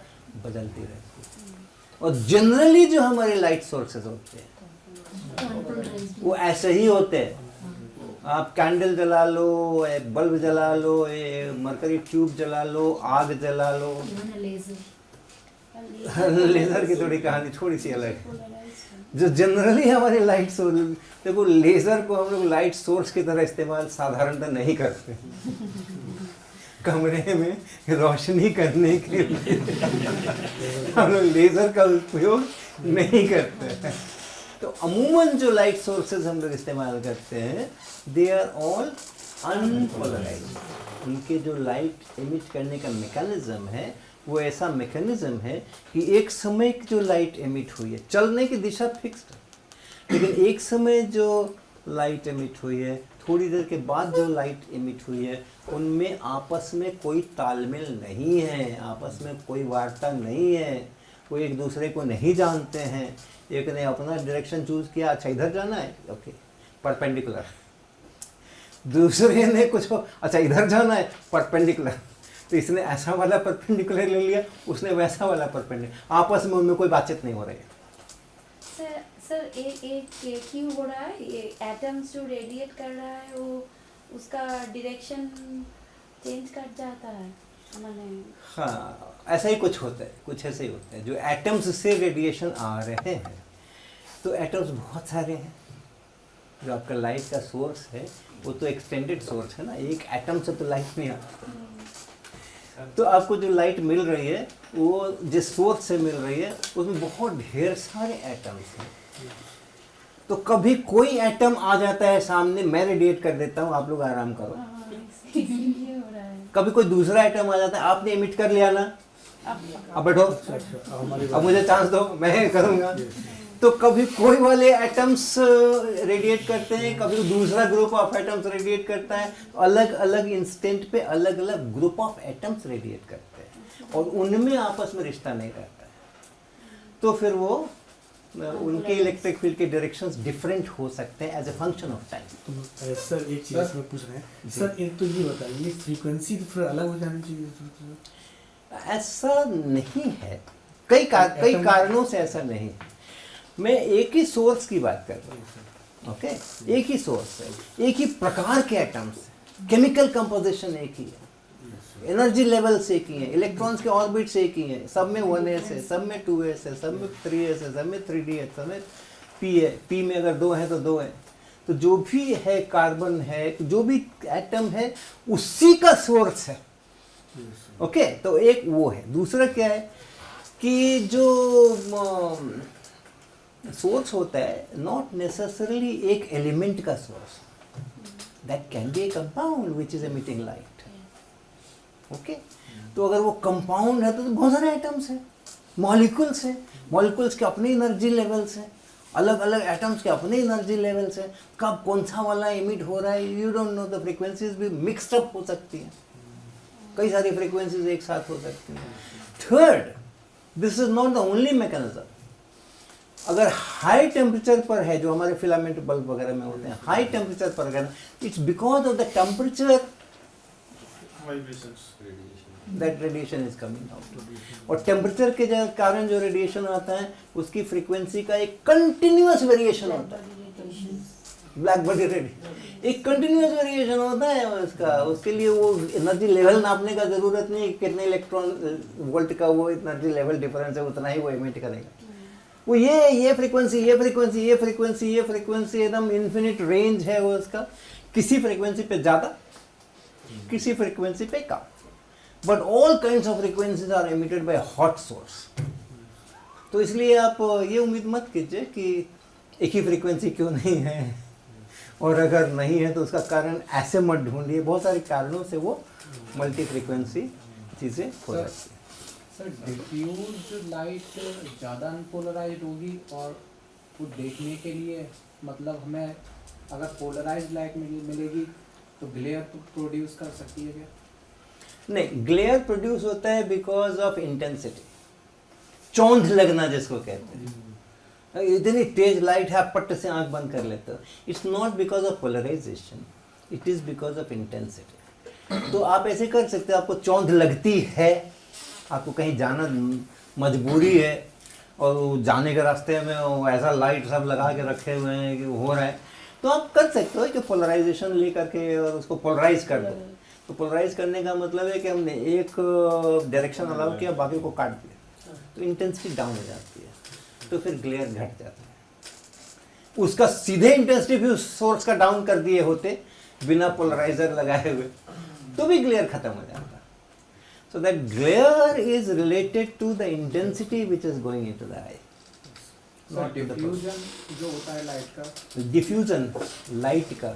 बदलती रहती है। और जनरली जो हमारे लाइट सोर्सेज होते हैं वो ऐसे ही होते हैं। आप कैंडल जला लो, एक बल्ब जला लो, मरकरी ट्यूब जला लो, आग जला लो, लेजर की थोड़ी कहानी थोड़ी सी अलग है। जो जनरली हमारे लाइट सोर्स, देखो लेजर को हम लोग लाइट सोर्स की तरह इस्तेमाल साधारणतः नहीं करते कमरे में रोशनी करने के लिए हम लोग लेजर का उपयोग नहीं करते। तो अमूमन जो लाइट सोर्सेज हम लोग इस्तेमाल करते हैं दे आर ऑल अनपोलराइज्ड। उनके जो लाइट एमिट करने का मैकेनिज्म है वो ऐसा मैकेनिज्म है कि एक समय की जो लाइट एमिट हुई है, चलने की दिशा फिक्स्ड है, लेकिन एक समय जो लाइट एमिट हुई है, थोड़ी देर के बाद जो लाइट एमिट हुई है, उनमें आपस में कोई तालमेल नहीं है, आपस में कोई वार्ता नहीं है, वो एक दूसरे को नहीं जानते हैं। एक ने अपना डायरेक्शन चूज किया, अच्छा इधर जाना है, ओके परपेंडिकुलर। दूसरे ने कुछ अच्छा इधर जाना है, परपेंडिकुलर। तो इसने ऐसा वाला परपेंडिकुलर ले लिया, उसने वैसा वाला परपेंडिकुलर, आपस में उनमें कोई बातचीत नहीं हो रही है।
सर एक क्यों हो रहा है, ये एटम्स जो रेडिएट कर रहा है वो उसका डायरेक्शन चेंज कर जाता है माने।
हाँ, ऐसा ही कुछ होता है, कुछ ऐसे ही होता है। जो एटम्स से रेडिएशन आ रहे हैं, तो एटम्स बहुत सारे हैं। जो आपका लाइट का सोर्स है वो तो एक्सटेंडेड सोर्स है ना, एक एटम से तो लाइट नहीं आती। तो आपको जो लाइट मिल रही है वो जिस सोर्स से मिल रही है उसमें बहुत ढेर सारे एटम्स हैं। तो कभी कोई एटम आ जाता है सामने, मैं रेडिएट कर देता हूँ, आप लोग आराम करो।
इसलिए हो रहा है।
कभी कोई दूसरा एटम आ जाता है, आपने इमिट कर लिया ना, अब बैठो, अब मुझे चांस दो, मैं करूँगा। तो कभी कोई वाले एटम्स रेडिएट करते हैं, कभी दूसरा ग्रुप ऑफ एटम्स रेडिएट करता है। तो अलग अलग इंस्टेंट पे अलग अलग ग्रुप ऑफ एटम्स रेडिएट करते हैं और उनमें आपस में रिश्ता नहीं रहता है। तो फिर वो उनके इलेक्ट्रिक फील्ड के डायरेक्शंस डिफरेंट हो सकते हैं as a function of time.
तो सर एक चीज़ इसमें पूछ रहे हैं सर, एक तो ये बताइए फ्रीक्वेंसी तो फिर अलग हो जानी चाहिए?
ऐसा नहीं है, कई कारणों से ऐसा नहीं है। मैं एक ही सोर्स की बात कर रहा हूँ, ओके, एक ही सोर्स है, एक ही प्रकार के एटम्स, केमिकल कंपोजिशन एक ही है, एनर्जी लेवल्स एक ही हैं, इलेक्ट्रॉन्स के ऑर्बिट्स एक ही हैं, सब में 1s है, सब में 2s है, सब में 3s है, सब में 3d है, सब में p है, p में अगर 2 है तो 2 है। तो जो भी है कार्बन है, जो भी एटम है उसी का सोर्स है, ओके। तो एक वो है। दूसरा क्या है कि जो सोर्स होता है नॉट नेसेसरली एक एलिमेंट का source, that can be A compound which is emitting light, okay. तो अगर वो कंपाउंड है तो बहुत सारे एटम्स हैं, मॉलिक्यूल्स हैं, मॉलिक्यूल्स के अपने एनर्जी लेवल्स हैं, अलग अलग एटम्स के अपने एनर्जी लेवल्स हैं। कब कौन सा वाला इमिट हो रहा है you don't know, the frequencies भी मिक्सड अप हो सकती हैं, कई सारी फ्रीक्वेंसीज एक साथ हो सकती हैं। Third, this is not the only mechanism. अगर हाई टेम्परेचर पर है, जो हमारे फिलामेंट बल्ब वगैरह में होते हैं, हाई टेम्परेचर पर अगर, it's because of the temperature that radiation is coming out. और टेम्परेचर के कारण जो रेडिएशन आता है उसकी फ्रीक्वेंसी का एक कंटिन्यूअस वेरिएशन होता है। ब्लैक बॉडी रेडिएशन एक कंटिन्यूअस वेरिएशन होता है उसका। उसके लिए वो एनर्जी लेवल नापने का जरूरत नहीं, कितने इलेक्ट्रॉन वोल्ट का वो एनर्जी लेवल डिफरेंस है, उतना ही वो एमिट करेगा। वो ये फ्रीक्वेंसी, ये फ्रीक्वेंसी, ये फ्रीक्वेंसी, ये फ्रीक्वेंसी, एकदम इन्फिनिट रेंज है वो उसका। किसी फ्रीक्वेंसी पे ज़्यादा, किसी फ्रीक्वेंसी पे कम, but all kinds of frequencies are emitted by hot source. तो इसलिए आप ये उम्मीद मत कीजिए कि एक ही फ्रीक्वेंसी क्यों नहीं है, और अगर नहीं है तो उसका कारण ऐसे मत ढूंढिए। बहुत सारे कारणों से वो मल्टी फ्रीक्वेंसी चीज़ें हो सकती है।
सर डिफ्यूज लाइट ज़्यादा अनपोलराइज्ड होगी और वो देखने के लिए मतलब हमें अगर पोलराइज्ड लाइट मिलेगी तो ग्लेयर प्रोड्यूस कर सकती है क्या?
नहीं, ग्लेयर प्रोड्यूस होता है बिकॉज ऑफ इंटेंसिटी, चौंध लगना जिसको कहते हैं। इतनी तेज लाइट है, आप पट्ट से आंख बंद कर लेते हो। It's not because of polarization, it is because of intensity. तो आप ऐसे कर सकते हो, आपको चौंध लगती है, आपको कहीं जाना मजबूरी है और जाने के रास्ते में वो ऐसा लाइट सब लगा के रखे हुए हैं कि हो रहा है, तो आप कर सकते हो कि पोलराइजेशन ले करके और उसको पोलराइज कर दो। तो पोलराइज करने का मतलब है कि हमने एक डायरेक्शन अलाउ किया, बाकी को काट दिया, तो इंटेंसिटी डाउन हो जाती है, तो फिर ग्लेयर घट जाता है। उसका सीधे इंटेंसिटी भी उस सोर्स का डाउन कर दिए होते बिना पोलराइजर लगाए हुए, तो भी ग्लेयर खत्म हो जाता। So that glare is related to the intensity which is going into the eye.
Sir diffusion जो होता है लाइट का,
डिफ्यूजन लाइट का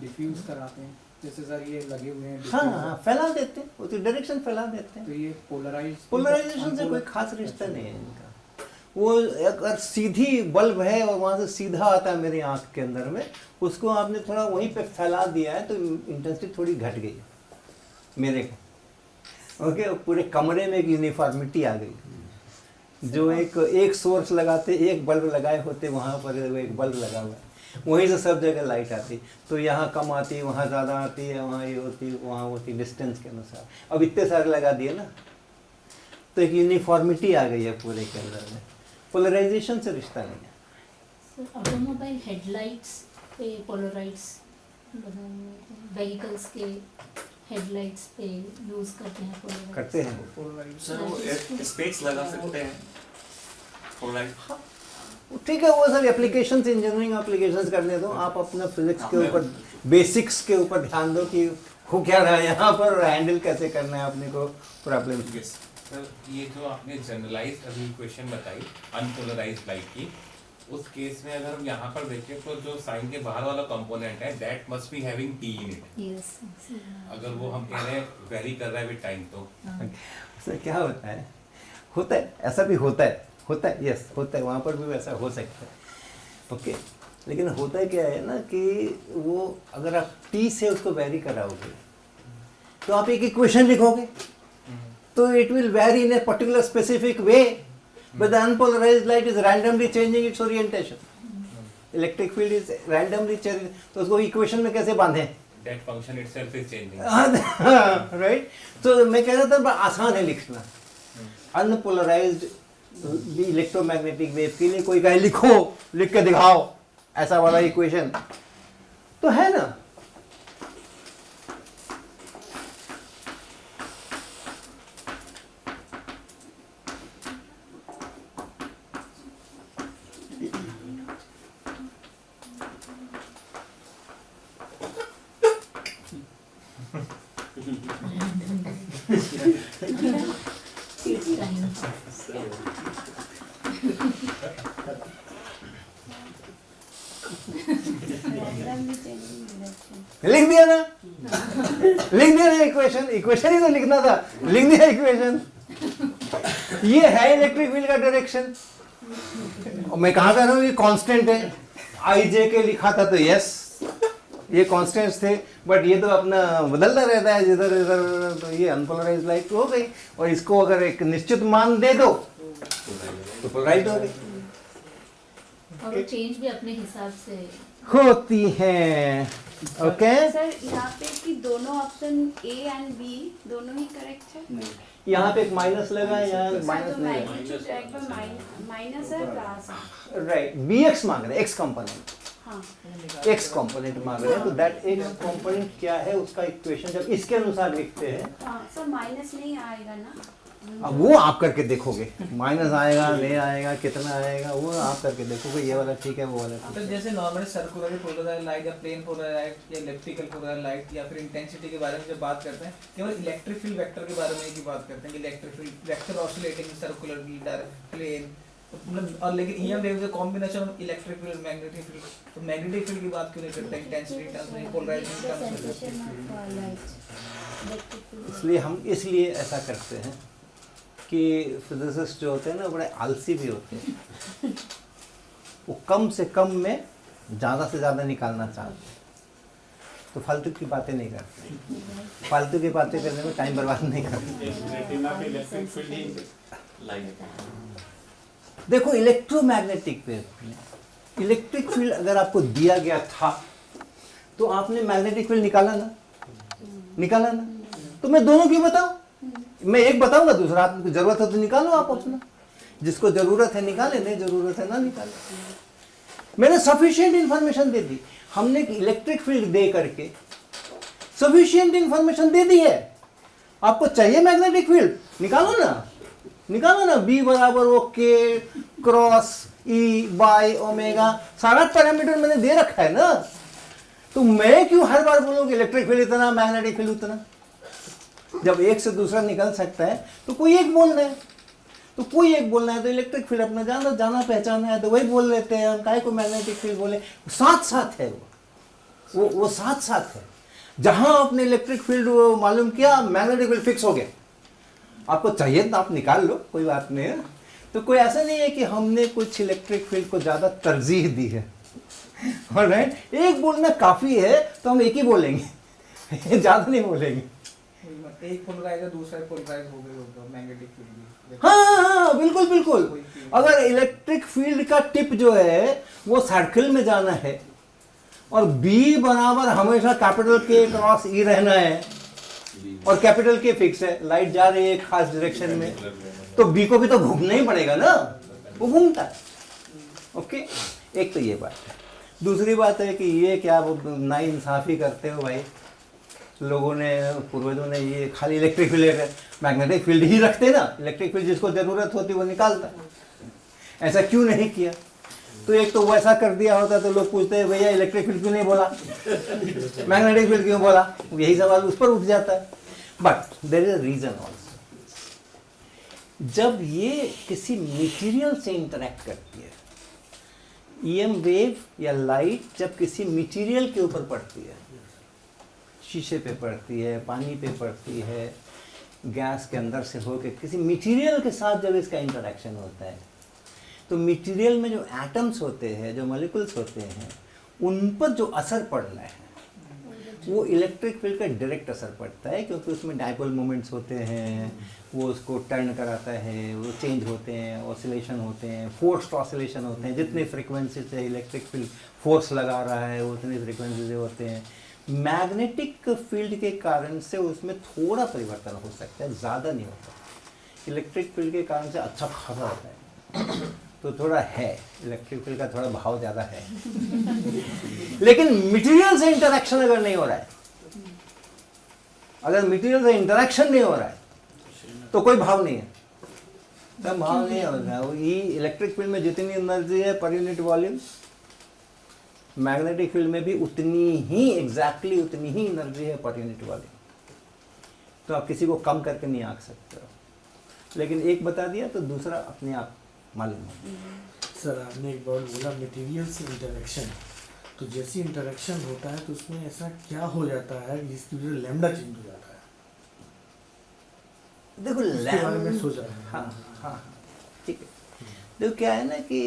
डिफ्यूज कराते हैं, जैसे सर ये लगे हुए हैं,
हाँ फैला देते हैं, उसकी डायरेक्शन फैला देते हैं।
तो ये पोलराइजेशन
पोलराइजेशन से कोई खास रिश्ता नहीं है इनका। वो अगर सीधी बल्ब है और वहाँ से सीधा आता है मेरी आँख के अंदर में, उसको आपने थोड़ा वहीं पे फैला दिया है तो इंटेंसिटी थोड़ी घट गई मेरे को। ओके, पूरे कमरे में एक यूनिफॉर्मिटी आ गई। जो एक सोर्स लगाते, एक बल्ब लगाए होते, वहाँ पर एक बल्ब लगा हुआ है, वहीं से सब जगह लाइट आती, तो यहाँ कम आती है, वहाँ ज़्यादा आती है, वहाँ ये होती, वहाँ होती, डिस्टेंस के अनुसार। अब इतने सारे लगा दिए ना, तो एक यूनिफॉर्मिटी आ गई है पूरे के अंदर में। पोलराइजेशन से रिश्ता नहीं है।
सर ऑटोमोबाइल हेडलाइट्स पे पोलराइड्स व्हीकल्स के हेडलाइट्स पे यूज करते हैं पोलराइड्स।
करते हैं
सर वो स्पेक्स लगा सकते हैं पोलराइड।
ठीक है, वो सब एप्लीकेशंस, इंजीनियरिंग एप्लीकेशंस करने दो, आप अपना फिजिक्स के ऊपर, बेसिक्स के ऊपर ध्यान दो कि हो क्या रहा है यहाँ पर और हैंडल कैसे करना है अपने को प्रॉब्लम।
सर ये जो आपने जनरलाइज्ड अभी इक्वेशन बताई अनपोलराइज्ड लाइट की, उस केस में अगर हम यहाँ पर देखें तो जो साइन के बाहर वाला कंपोनेंट है that must be having T in it.
Yes,
अगर वो हम कह रहे हैं वेरी कर रहा है विद टाइम तो
उसमें क्या होता है, ऐसा भी होता है, यस होता है, वहाँ पर भी वैसा हो सकता है। ओके, लेकिन होता क्या है ना कि वो अगर आप टी से उसको वेरी कराओगे तो आप एक इक्वेशन लिखोगे तो it will vary in a particular specific way, but the unpolarised light is randomly changing its orientation. Electric field is randomly changing, तो उसको इक्वेशन में कैसे बांधें?
That function itself is changing,
right. तो मैं कह रहा था आसान है लिखना। अनपोलराइज्ड इलेक्ट्रोमैग्नेटिक वेव के लिए कोई कहे लिखो, लिख के दिखाओ ऐसा वाला इक्वेशन, तो है ना। लिख दिया ना, लिख दिया ना इक्वेशन ही तो लिखना था, लिख दिया इक्वेशन। ये है इलेक्ट्रिक फील्ड का डायरेक्शन। और मैं कहाँ कह रहा हूँ ये कांस्टेंट है, आई जे के लिखा था तो यस ये कांस्टेंट्स थे, बट ये तो अपना बदलता रहता है जिधर इधर, तो ये अनपोलराइज्ड लाइट हो गई। और इसको अगर एक निश्चित मान दे दो तो पोलराइज्ड हो गई।
और वो चेंज भी अपने हिसाब से
होती हैं। ओके,
सर यहाँ पे कि दोनों ऑप्शन ए एंड बी दोनों ही करेक्ट है?
यहाँ पे एक माइनस लगा है, यहाँ माइनस
तो
नहीं लगा,
माइनस है प्लस है,
राइट। बी एक्स मांग रहे हैं, एक्स कंपोनेंट,
हाँ
एक्स कंपोनेंट मांग रहे हैं, तो दैट एक्स कंपोनेंट क्या है उसका इक्वेशन जब इसके अनुसार लिखते हैं,
हाँ सर माइनस नहीं आएगा ना?
अब वो आप करके देखोगे, माइनस आएगा नहीं आएगा कितना आएगा वो आप करके देखोगे, ये वाला ठीक है वो वाला ठीक
तो
है।
जैसे नॉर्मली सर्कुलर पोलराइज्ड लाइट या प्लेन पोलराइज्ड लाइट या इलेक्ट्रिकल पोलराइज्ड लाइट या फिर इंटेंसिटी के बारे में जब बात करते हैं, केवल इलेक्ट्रिक फील्ड वेक्टर के बारे में ही बात करते हैं कि electric field vector oscillating circular direct plane, मतलब और लेकिन ईएम वेव का combination of electric field magnetic field, तो मैग्नेटिक फील्ड की बात क्यों नहीं करते इंटेंसिटी टर्म्स में, पोलराइजेशन टर्म्स में?
इसलिए हम इसलिए ऐसा करते हैं कि फिजिसिस्ट जो होते हैं ना बड़े आलसी भी होते हैं, वो कम से कम में ज़्यादा से ज़्यादा निकालना चाहते हैं, तो फालतू की बातें नहीं करते, फालतू की बातें करने में टाइम बर्बाद नहीं करते।
रेटिना पे इलेक्ट्रिक फील्ड ही लाइट।
देखो इलेक्ट्रोमैग्नेटिक वेव, इलेक्ट्रिक फील्ड अगर आपको दिया गया था तो आपने मैग्नेटिक फील्ड निकाला ना, निकाला ना, तो मैं दोनों क्यों बताऊं? मैं एक बताऊंगा, दूसरा आपको जरूरत है तो निकालो आप अपना, जिसको जरूरत है निकाले, नहीं जरूरत है ना निकाले। मैंने सफिशिएंट इंफॉर्मेशन दे दी, हमने इलेक्ट्रिक फील्ड दे करके सफिशिएंट इंफॉर्मेशन दे दी है। आपको चाहिए मैग्नेटिक फील्ड, निकालो ना, निकालो ना, बी बराबर वो के क्रॉस ई बाई ओमेगा, सारा पैरामीटर मैंने दे रखा है ना, तो मैं क्यों हर बार बोलूँ इलेक्ट्रिक फील्ड इतना मैग्नेटिक फील्ड उतना? जब एक से दूसरा निकल सकता है तो कोई एक बोलना है, तो कोई एक बोलना है, तो इलेक्ट्रिक फील्ड अपना जाना जाना पहचाना है तो वही बोल लेते हैं हम, काहे को मैग्नेटिक फील्ड बोले, साथ साथ है वो साथ साथ है। जहां आपने इलेक्ट्रिक फील्ड मालूम किया, मैग्नेटिक फील्ड फिक्स हो गया, आपको चाहिए तो आप निकाल लो, कोई बात नहीं है। तो कोई ऐसा नहीं है कि हमने कुछ इलेक्ट्रिक फील्ड को ज़्यादा तरजीह दी है। ऑलराइट, एक बोलना काफ़ी है तो हम एक ही बोलेंगे, ज़्यादा नहीं बोलेंगे।
एक पोलराइज है, दूसरा पोलराइज हो गया होगा मैग्नेटिक फील्ड भी।
हाँ, बिल्कुल बिल्कुल। अगर इलेक्ट्रिक फील्ड का टिप जो है वो सर्कल में जाना है और बी बराबर हमेशा कैपिटल के क्रॉस ई रहना है और कैपिटल के फिक्स है, लाइट जा रही है एक खास डायरेक्शन में, तो बी को भी तो घूमना ही पड़ेगा ना, वो घूमता है। ओके, एक तो ये बात है। दूसरी बात है कि ये क्या वो नाइंसाफ़ी करते हो भाई, लोगों ने, पूर्वजों ने ये खाली इलेक्ट्रिक फील्ड मैग्नेटिक फील्ड ही रखते ना, इलेक्ट्रिक फील्ड जिसको ज़रूरत होती वो निकालता। ऐसा क्यों नहीं किया? तो एक तो वैसा कर दिया होता तो लोग पूछते हैं भैया इलेक्ट्रिक फील्ड क्यों नहीं बोला, मैग्नेटिक फील्ड क्यों बोला, यही सवाल उस पर उठ जाता है। But there is a reason also. जब ये किसी मटेरियल से इंटरेक्ट करती है, ईएम वेव या लाइट जब किसी मटेरियल के ऊपर पड़ती है, शीशे पे पड़ती है, पानी पे पड़ती है, गैस के अंदर से होकर किसी मटेरियल के साथ जब इसका इंटरेक्शन होता है, तो मटेरियल में जो एटम्स होते हैं, जो मॉलिक्यूल्स होते हैं, उन पर जो असर पड़ रहा है वो इलेक्ट्रिक फील्ड का डायरेक्ट असर पड़ता है, क्योंकि उसमें डायपोल मोमेंट्स होते हैं, वो उसको टर्न कराता है, वो चेंज होते हैं, ऑसिलेशन होते हैं, फोर्स्ड ऑसिलेशन होते हैं। जितनी फ्रीक्वेंसी से इलेक्ट्रिक फील्ड फोर्स लगा रहा है उतनी फ्रीक्वेंसी से होते हैं। मैग्नेटिक फील्ड के कारण से उसमें थोड़ा परिवर्तन हो सकता है, ज़्यादा नहीं होता। इलेक्ट्रिक फील्ड के कारण से अच्छा खासा होता है, तो थोड़ा है, इलेक्ट्रिक फील्ड का थोड़ा भाव ज़्यादा है। लेकिन मटेरियल से इंटरेक्शन अगर नहीं हो रहा है, अगर मटेरियल से इंटरेक्शन नहीं हो रहा है तो कोई भाव नहीं है, तब भाव नहीं हो रहा है। ये इलेक्ट्रिक फील्ड में जितनी एनर्जी है per unit volume, magnetic field में भी उतनी ही, एग्जैक्टली उतनी ही एनर्जी है पर यूनिट वॉल्यूम। तो आप किसी को कम करके नहीं आंक सकते हो, लेकिन एक बता दिया तो दूसरा अपने आप मालूम हो।
सर आपने एक बार बोला मटेरियल से इंटरेक्शन, तो जैसे इंटरेक्शन होता है तो उसमें ऐसा क्या हो जाता है जिसकी वजह से लैम्डा चेंज हो जाता है?
देखो
इसके बारे में सोच रहा हूँ।
हाँ, ठीक है। देखो क्या है ना कि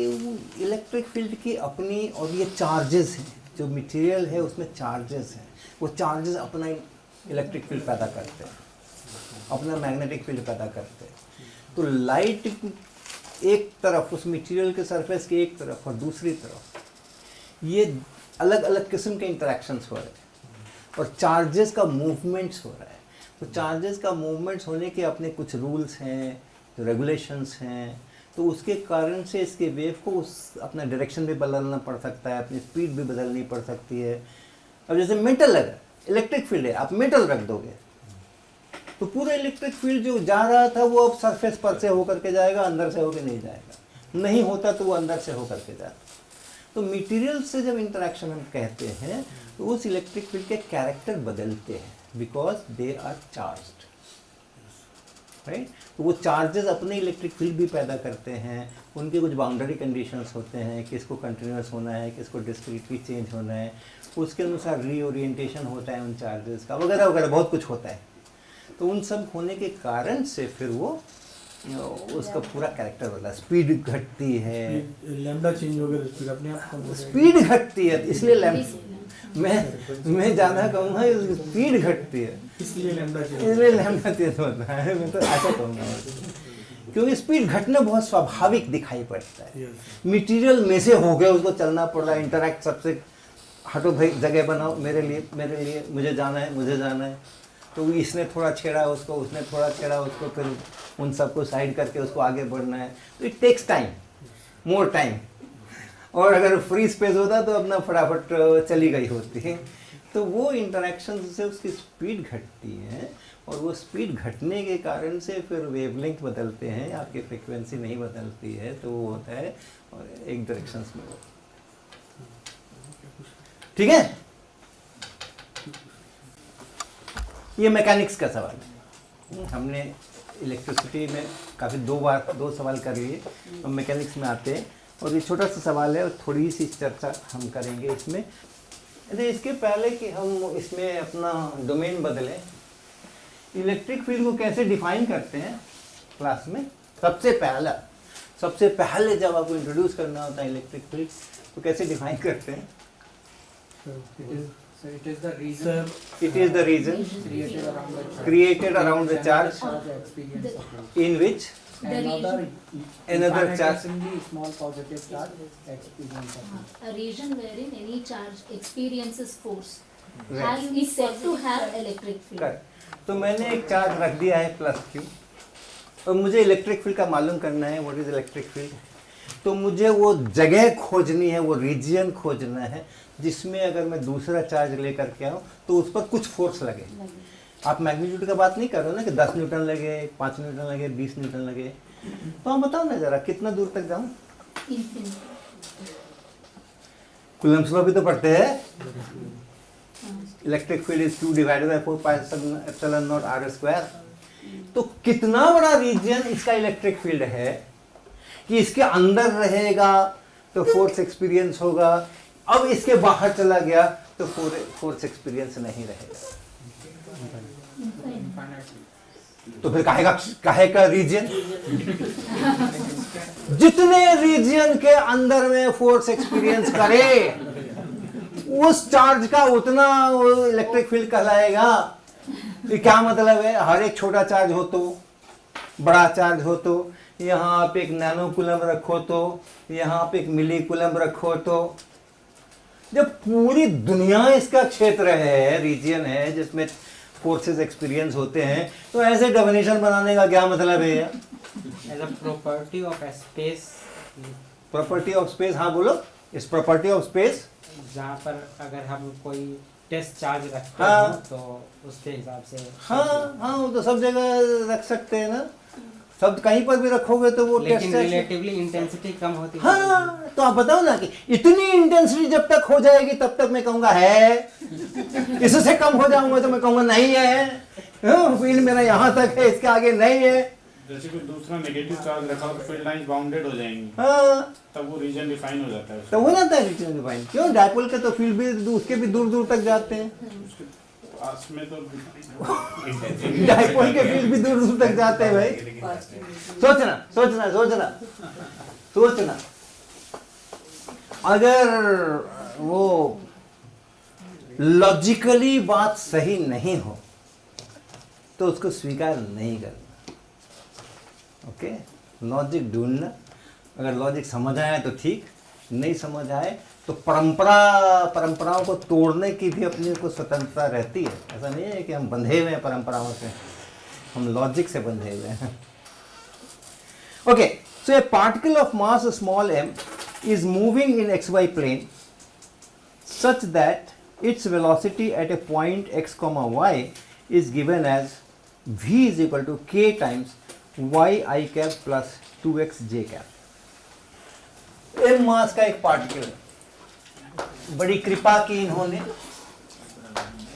इलेक्ट्रिक फील्ड की अपनी, और ये चार्जेस हैं, जो मटेरियल है उसमें चार्जेस हैं, वो चार्जेस अपना इलेक्ट्रिक फील्ड पैदा करते हैं, अपना मैग्नेटिक फील्ड पैदा करते हैं। तो लाइट एक तरफ, उस मटेरियल के सरफेस की एक तरफ और दूसरी तरफ, ये अलग अलग किस्म के इंटरेक्शंस हो रहे हैं और चार्जेस का मूवमेंट्स हो रहा है। तो चार्जेस का मूवमेंट्स होने के अपने कुछ रूल्स हैं, जो रेगुलेशंस हैं, तो उसके कारण से इसके वेव को उस अपना डायरेक्शन भी बदलना पड़ सकता है, अपनी स्पीड भी बदलनी पड़ सकती है। अब जैसे मेटल है, इलेक्ट्रिक फील्ड है, आप मेटल रख दोगे तो पूरा इलेक्ट्रिक फील्ड जो जा रहा था वो अब सरफेस पर से होकर के जाएगा, अंदर से होकर नहीं जाएगा। नहीं होता तो वो अंदर से होकर के जाता। तो मटेरियल से जब इंटरेक्शन हम कहते हैं तो उस इलेक्ट्रिक फील्ड के कैरेक्टर बदलते हैं, because they are charged, right. तो वो चार्जेस अपने इलेक्ट्रिक फील्ड भी पैदा करते हैं, उनके कुछ बाउंड्री कंडीशंस होते हैं, किसको कंटिन्यूस होना है, किसको डिस्क्रीटली चेंज होना है, उसके अनुसार रीओरिएंटेशन होता है उन चार्जेस का, वगैरह वगैरह बहुत कुछ होता है। तो उन सब होने के कारण से फिर वो उसका पूरा कैरेक्टर बदला, स्पीड घटती है,
लैम्डा चेंज हो गया, स्पीड अपने आप
स्पीड घटती है, इसलिए मैं ज़्यादा कहूँगा स्पीड घटती है,
इसलिए लैम्डा
चेंज होता है। मैं तो ऐसा कहूँगा, क्योंकि स्पीड घटना बहुत स्वाभाविक दिखाई पड़ता है। मटेरियल में से हो गया, उसको चलना पड़ रहा है, इंटरैक्ट सबसे, हटो भाई जगह बनाओ मेरे लिए मुझे जाना है, तो इसने थोड़ा छेड़ा उसको, उसने थोड़ा छेड़ा उसको, फिर उन सबको साइड करके उसको आगे बढ़ना है। तो it takes time, more time. और अगर फ्री स्पेस होता तो अपना फटाफट चली गई होती है। तो वो इंटरेक्शन से उसकी स्पीड घटती है, और वो स्पीड घटने के कारण से फिर वेवलेंथ बदलते हैं, आपकी फ्रिक्वेंसी नहीं बदलती है, तो वो होता है और एक डायरेक्शन में वो, ठीक है। ये मैकेनिक्स का सवाल है। हमने इलेक्ट्रिसिटी में काफ़ी दो सवाल कर लिए, अब मैकेनिक्स में आते हैं, और ये छोटा सा सवाल है और थोड़ी सी चर्चा हम करेंगे इसमें। अरे इसके पहले कि हम इसमें अपना डोमेन बदलें, इलेक्ट्रिक फील्ड को कैसे डिफाइन करते हैं क्लास में, सबसे सबसे पहले जब आपको इंट्रोड्यूस करना होता है इलेक्ट्रिक फील्ड तो कैसे डिफाइन करते हैं?
So it is the reason
sir
It is the region
created around the charge.
created around the charge
Experience of flow.
in which
Another infinitesimally small positive charge experience of flow.
A region wherein any charge experiences force
Right.
is said to have electric field.
Correct. तो मैंने एक charge रख दिया है plus Q और मुझे electric field का मालूम करना है व्हाट इज इलेक्ट्रिक फील्ड। तो मुझे वो जगह खोजनी है, वो रीजन खोजना है जिसमें अगर मैं दूसरा चार्ज लेकर के आऊँ तो उस पर कुछ फोर्स लगे। आप मैग्नीट्यूड का बात नहीं कर रहे हो ना कि 10 न्यूटन लगे, 5 न्यूटन लगे, 20 न्यूटन लगे। तो हम बताओ ना जरा कितना दूर तक जाऊँ?
Infinite.
कूलम्ब लॉ भी तो पढ़ते हैं। Electric field is Q divided by 4πε0 r²। तो कितना बड़ा रीजन इसका इलेक्ट्रिक फील्ड है कि इसके अंदर रहेगा तो फोर्स एक्सपीरियंस होगा, अब इसके बाहर चला गया तो फोर्स एक्सपीरियंस नहीं रहेगा। तो फिर काहे का रीजन? जितने रीजन के अंदर में फोर्स एक्सपीरियंस करे उस चार्ज का उतना इलेक्ट्रिक फील्ड कहलाएगा। ये क्या मतलब है? हर एक छोटा चार्ज हो तो, बड़ा चार्ज हो तो, यहाँ आप एक नैनो कूलम्ब रखो तो, यहाँ आप एक मिली कूलम्ब रखो तो, जब पूरी दुनिया इसका क्षेत्र है, रीजन है जिसमें फोर्सेस एक्सपीरियंस होते हैं, तो ऐसे डेफिनेशन बनाने का क्या मतलब है?
As a property of space,
property of space, हाँ बोलो। इस प्रॉपर्टी ऑफ स्पेस
जहाँ पर अगर हम कोई टेस्ट चार्ज रखते
हाँ।
हैं तो उसके हिसाब से
हाँ हाँ वो तो सब जगह रख सकते हैं ना, सब कहीं पर भी रखोगे तो वो
लेकिन
टेस्ट
रिलेटिवली इंटेंसिटी कम होती है।
हाँ तो आप बताओ ना कि इतनी इंटेंसिटी जब तक हो जाएगी तब तक मैं कहूंगा है, इससे कम हो जाऊंगा तो मैं कहूंगा नहीं है। फील्ड मेरा यहाँ तक है, इसके आगे नहीं है।
जैसे कोई दूसरा नेगेटिव चार्ज रखा हो तो फील्ड लाइंस बाउंडेड हो जाएंगी,
हाँ
तब वो रीजन डिफाइन हो जाता है।
तो हो जाता है रीजन डिफाइन। क्यों? डायपोल के तो फील्ड भी उसके भी दूर दूर तक जाते हैं।
उसके पास में तो
डायपोल के फील्ड भी दूर दूर तक जाते हैं भाई। सोचना सोचना सोचना सोचना, अगर वो लॉजिकली बात सही नहीं हो तो उसको स्वीकार नहीं करना। ओके, लॉजिक ढूंढना, अगर लॉजिक समझ आया तो ठीक, नहीं समझ आए तो परंपराओं को तोड़ने की भी अपनी को स्वतंत्रता रहती है। ऐसा नहीं है कि हम बंधे हुए हैं परंपराओं से, हम लॉजिक से बंधे हुए हैं। Okay, so A particle of mass small m is moving in xy plane such that its velocity at a point x comma y is given as v is equal to k times y I cap plus 2x j cap। m मास का एक particle है, बड़ी कृपा की इन्होंने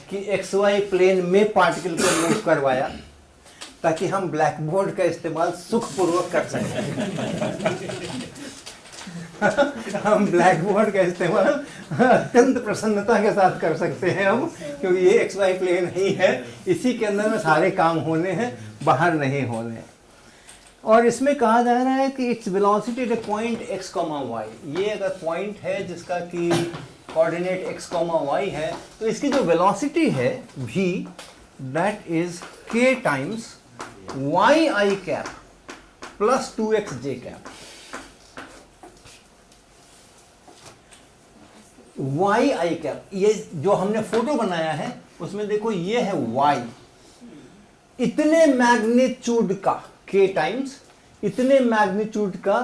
कि xy plane में particle को मूव करवाया ताकि हम ब्लैक बोर्ड का इस्तेमाल सुखपूर्वक कर सकें। हम ब्लैक बोर्ड का इस्तेमाल अत्यंत प्रसन्नता के साथ कर सकते हैं हम, क्योंकि ये एक्स वाई प्लेन ही है, इसी के अंदर में सारे काम होने हैं, बाहर नहीं होने। और इसमें कहा जा रहा है कि it's velocity at a point X comma Y. ये अगर पॉइंट है जिसका कि कोऑर्डिनेट एक्स कॉमा वाई है तो इसकी जो वेलोसिटी है v that is k times y I cap plus 2x j cap. y I cap, ये जो हमने फोटो बनाया है उसमें देखो ये है y, इतने मैग्नीट्यूड का k टाइम्स इतने मैग्नीट्यूड का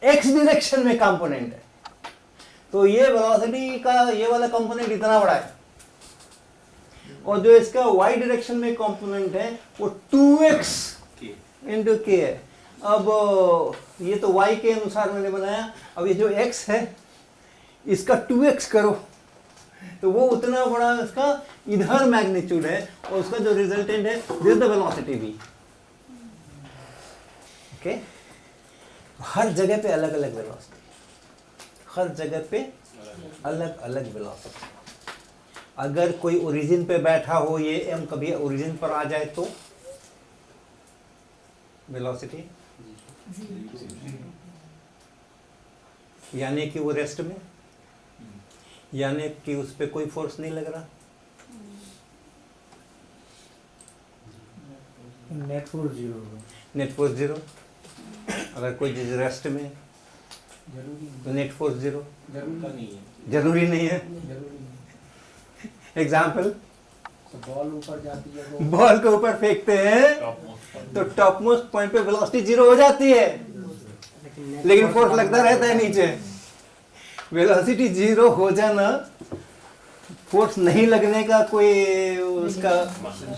x डायरेक्शन में कंपोनेंट है। तो ये वेलोसिटी का ये वाला कंपोनेंट इतना बड़ा है और जो इसका y डायरेक्शन में कंपोनेंट है वो 2x इंटू k है। अब ये तो y के अनुसार मैंने बनाया, अब ये जो x है इसका 2x करो तो वो उतना बड़ा इसका इधर मैग्नीट्यूड है और उसका जो रिजल्टेंट है this the velocity v। Okay, हर जगह पे अलग अलग वेलोसिटी, हर जगह पे अलग अलग वेलोसिटी। अगर कोई ओरिजिन पे बैठा हो, ये m कभी ओरिजिन पर आ जाए तो वेलोसिटी यानी कि वो रेस्ट में, यानी कि उस पर कोई फोर्स नहीं लग रहा।
नेट फोर्स जीरो होगा।
Net force zero. अगर कोई चीज रेस्ट में
जरूरी
तो नेट फोर्स जीरो।
नहीं है,
जरूरी नहीं है।
जरूरी नहीं।
एग्जाम्पल,
तो बॉल ऊपर जाती है वो
बॉल को ऊपर फेंकते हैं तो टॉप मोस्ट पॉइंट पे वेलोसिटी जीरो हो जाती है, लेकिन फोर्स लगता रहता है नीचे। वेलोसिटी जीरो हो जाना फोर्स नहीं लगने का कोई उसका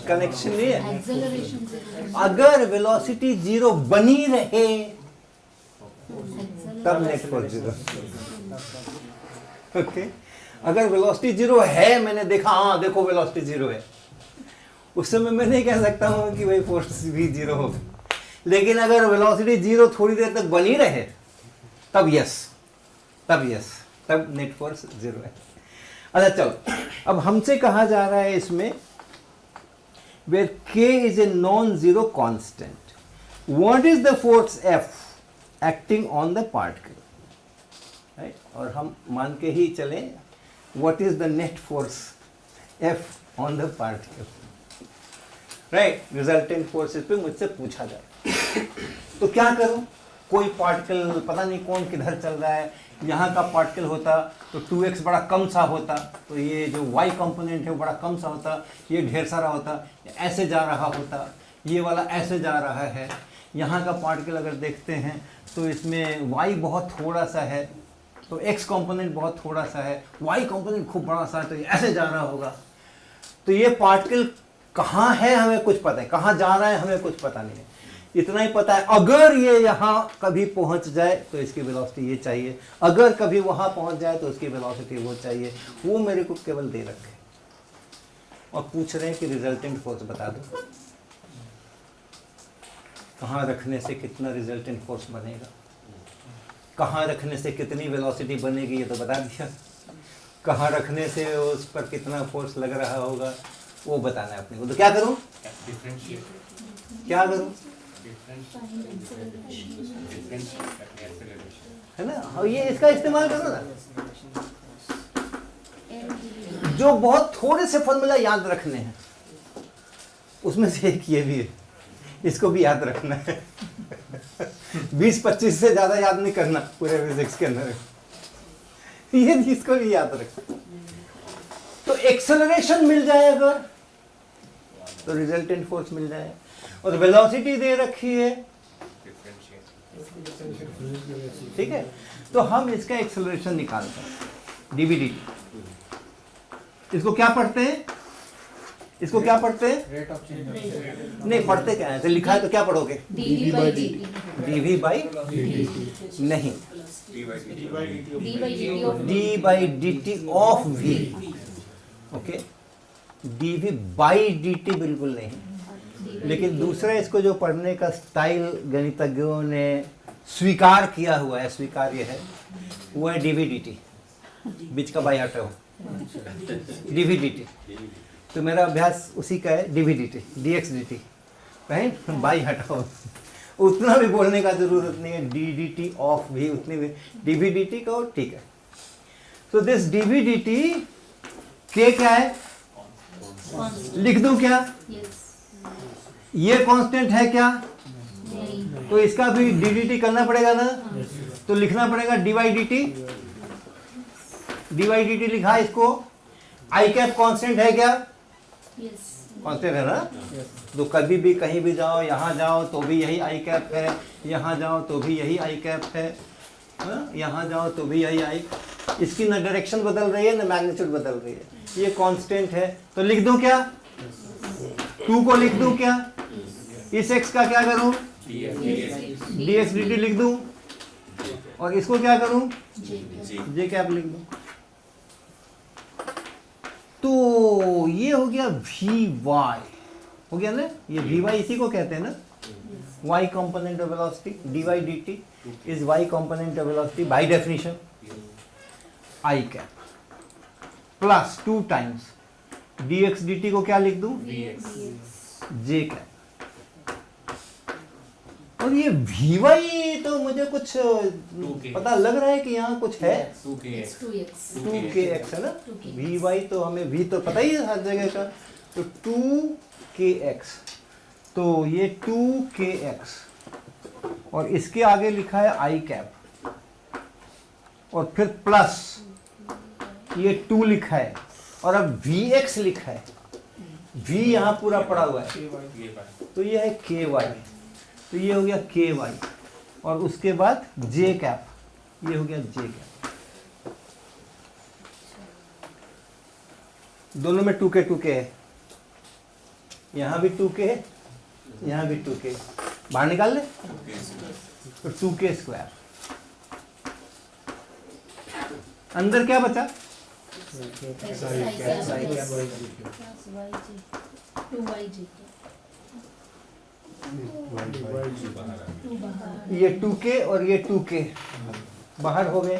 कनेक्शन नहीं है।
एक्सेलरेशन से
अगर वेलोसिटी जीरो बनी रहे तब नेट फोर्स जीरो। ओके, अगर वेलोसिटी जीरो है, मैंने देखा, हाँ देखो वेलोसिटी जीरो है, उस समय मैं नहीं कह सकता हूँ कि भाई फोर्स भी जीरो होगा। लेकिन अगर वेलोसिटी जीरो थोड़ी देर तक बनी रहे तब यस, तब नेट फोर्स जीरो है। अच्छा चलो, अब हमसे कहा जा रहा है इसमें where k is a non-zero constant, what is the force F acting on the particle, right? और हम मान के ही चलें what is the net force F on the particle, right? resultant forces पे मुझसे पूछा जाए तो क्या करूं? कोई पार्टिकल पता नहीं कौन किधर चल रहा है, यहाँ का पार्टिकल होता तो 2x बड़ा कम सा होता, तो ये जो y कंपोनेंट है वो बड़ा कम सा होता, ये ढेर सारा होता, ऐसे जा रहा होता, ये वाला ऐसे जा रहा है। यहाँ का पार्टिकल अगर देखते हैं तो इसमें y बहुत थोड़ा सा है, तो x कंपोनेंट बहुत थोड़ा सा है, y कंपोनेंट खूब बड़ा सा है, तो ये ऐसे जा रहा होगा। तो ये पार्टिकल कहाँ है हमें कुछ पता है, कहाँ जा रहा है हमें कुछ पता नहीं है। इतना ही पता है अगर ये यहाँ कभी पहुँच जाए तो इसकी वेलोसिटी ये चाहिए, अगर कभी वहाँ पहुँच जाए तो उसकी वेलोसिटी वो चाहिए। वो मेरे को केवल दे रखे और पूछ रहे हैं कि रिजल्टेंट फोर्स बता दो, कहाँ रखने से कितना रिजल्टेंट फोर्स बनेगा, कहाँ रखने से कितनी वेलोसिटी बनेगी ये तो बता दिया, कहाँ रखने से उस पर कितना फोर्स लग रहा होगा वो बताना है अपने को। तो क्या करूँ, क्या करूँ, है ना? और ये इसका इस्तेमाल करो ना, जो बहुत थोड़े से फॉर्मूला याद रखने हैं उसमें से एक ये भी है, इसको भी याद रखना है। 20-25 से ज्यादा याद नहीं करना पूरे फिजिक्स के अंदर, ये इसको भी याद रखना। तो एक्सेलरेशन मिल जाए अगर तो रिजल्टेंट फोर्स मिल जाए, और वेलोसिटी दे रखी है, ठीक है, तो हम इसका एक्सेलरेशन निकालते हैं डीवी/dt। इसको क्या पढ़ते हैं, इसको क्या पढ़ते हैं,
रेट ऑफ चेंज
नहीं पढ़ते क्या है, तो लिखा है तो क्या पढ़ोगे,
dv/dt
नहीं,
dv/dt
of v, okay, dv/dt बिल्कुल नहीं। लेकिन दूसरा इसको जो पढ़ने का स्टाइल गणितज्ञों ने स्वीकार किया हुआ है, स्वीकार्य है, वो है dv/dt, बीच का बाई हटाओ, dv/dt। तो मेरा अभ्यास उसी का है, dv/dt, dx/dt, राइट, बाई हटाओ, उतना भी बोलने का जरूरत नहीं है, dt ऑफ भी उतनी भी, dv/dt का, ठीक है। तो दिस dv/dt के क्या है, लिख दूं क्या, ये कांस्टेंट है क्या, तो इसका भी dt करना पड़ेगा ना, तो लिखना पड़ेगा dy/dt, dy/dt लिखा, इसको i कैप कांस्टेंट है क्या, कांस्टेंट है ना, तो कभी भी कहीं भी जाओ, यहाँ जाओ तो भी यही i कैप है, यहाँ जाओ तो भी यही i कैप है, यहाँ जाओ तो भी यही i, इसकी ना डायरेक्शन बदल रही है ना मैग्नीट्यूड बदल रही है, ये कांस्टेंट है। तो लिख दूं क्या, 2 को लिख दूं क्या, इस x का क्या करूं, dx/dt लिख दूं, और इसको क्या करूं, j कैप लिख दूं। तो ये हो गया vy, हो गया ना, ये vy इसी को कहते हैं ना, y component of velocity, dy/dt is y component of velocity by definition, i cap plus 2 times dx/dt को क्या लिख दूं, j कैप। और अब ये VY तो मुझे कुछ
2K
पता लग रहा है कि यहाँ कुछ है।
2kx
2x
2kx है ना,
2kx।
VY तो हमें V तो पता ही है हर जगह का, तो 2kx, तो ये 2kx और इसके आगे लिखा है I कैप और फिर प्लस ये 2 लिखा है और अब Vx लिखा है, V यहाँ पूरा पड़ा हुआ है, तो ये है ky, तो ये हो गया ky और उसके बाद j कैप, ये हो गया j कैप। दोनों में 2k है, यहाँ भी 2k है, यहाँ भी 2k, बाहर निकाल ले तो 2k स्क्वायर। अंदर क्या बचा? ये 2k और ये 2k बाहर हो गए,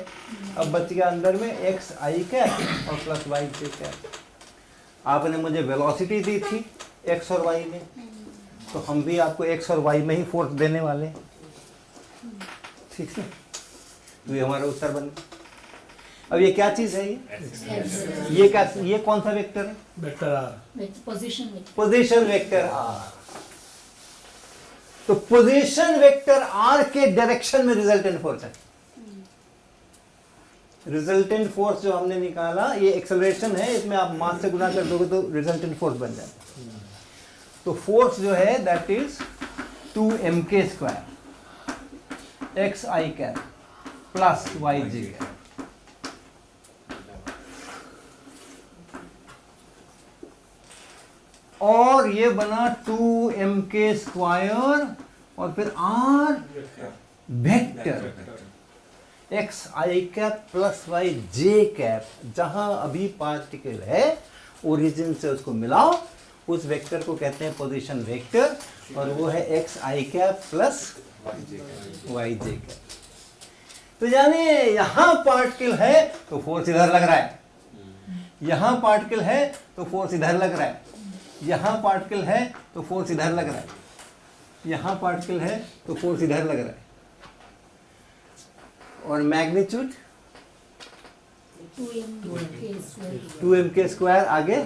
अब बच गया अंदर में x I कैप और प्लस y j कैप। आपने मुझे वेलोसिटी दी थी x और y में, तो हम भी आपको x और y में ही फोर्स देने वाले हैं, ठीक है, तो ये हमारा उत्तर बन गया। अब ये क्या चीज है? ये क्या, ये कौन सा वेक्टर है?
Vector R,
position vector R. तो पोजीशन वेक्टर आर के डायरेक्शन में रिजल्टेंट फोर्स है। रिजल्टेंट फोर्स जो हमने निकाला ये एक्सेलरेशन है, इसमें आप मास से गुना कर दोगे तो रिजल्टेंट फोर्स बन जाता है। तो फोर्स जो है that is 2mk square x I cap plus y j cap. और ये बना 2mk स्क्वायर और फिर r vector x I cap plus y j cap, जहां अभी पार्टिकल है ओरिजिन से उसको मिलाओ, उस वेक्टर को कहते हैं पोजीशन वेक्टर और वो है x I cap plus y j cap. तो यानी यहां पार्टिकल है तो फोर्स इधर लग रहा है, यहां पार्टिकल है तो फोर्स इधर लग रहा है, यहां पार्टिकल है तो फोर्स इधर लग रहा है, यहां पार्टिकल है तो फोर्स इधर लग रहा है। और मैग्नीट्यूड 2mk स्क्वायर आगे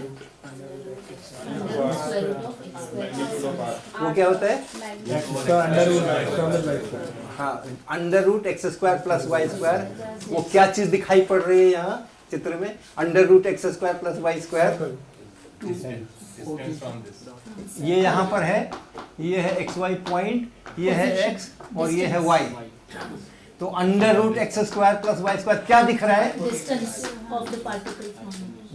वो क्या होता है? हाँ, under root X square plus Y square. वो क्या चीज दिखाई पड़ रही है यहाँ चित्र में? Under root X square plus Y square. ये यहाँ पर है, ये है एक्स वाई पॉइंट, ये है एक्स और ये है वाई। तो under root X square plus Y square क्या दिख रहा है?
Distance of the particle from,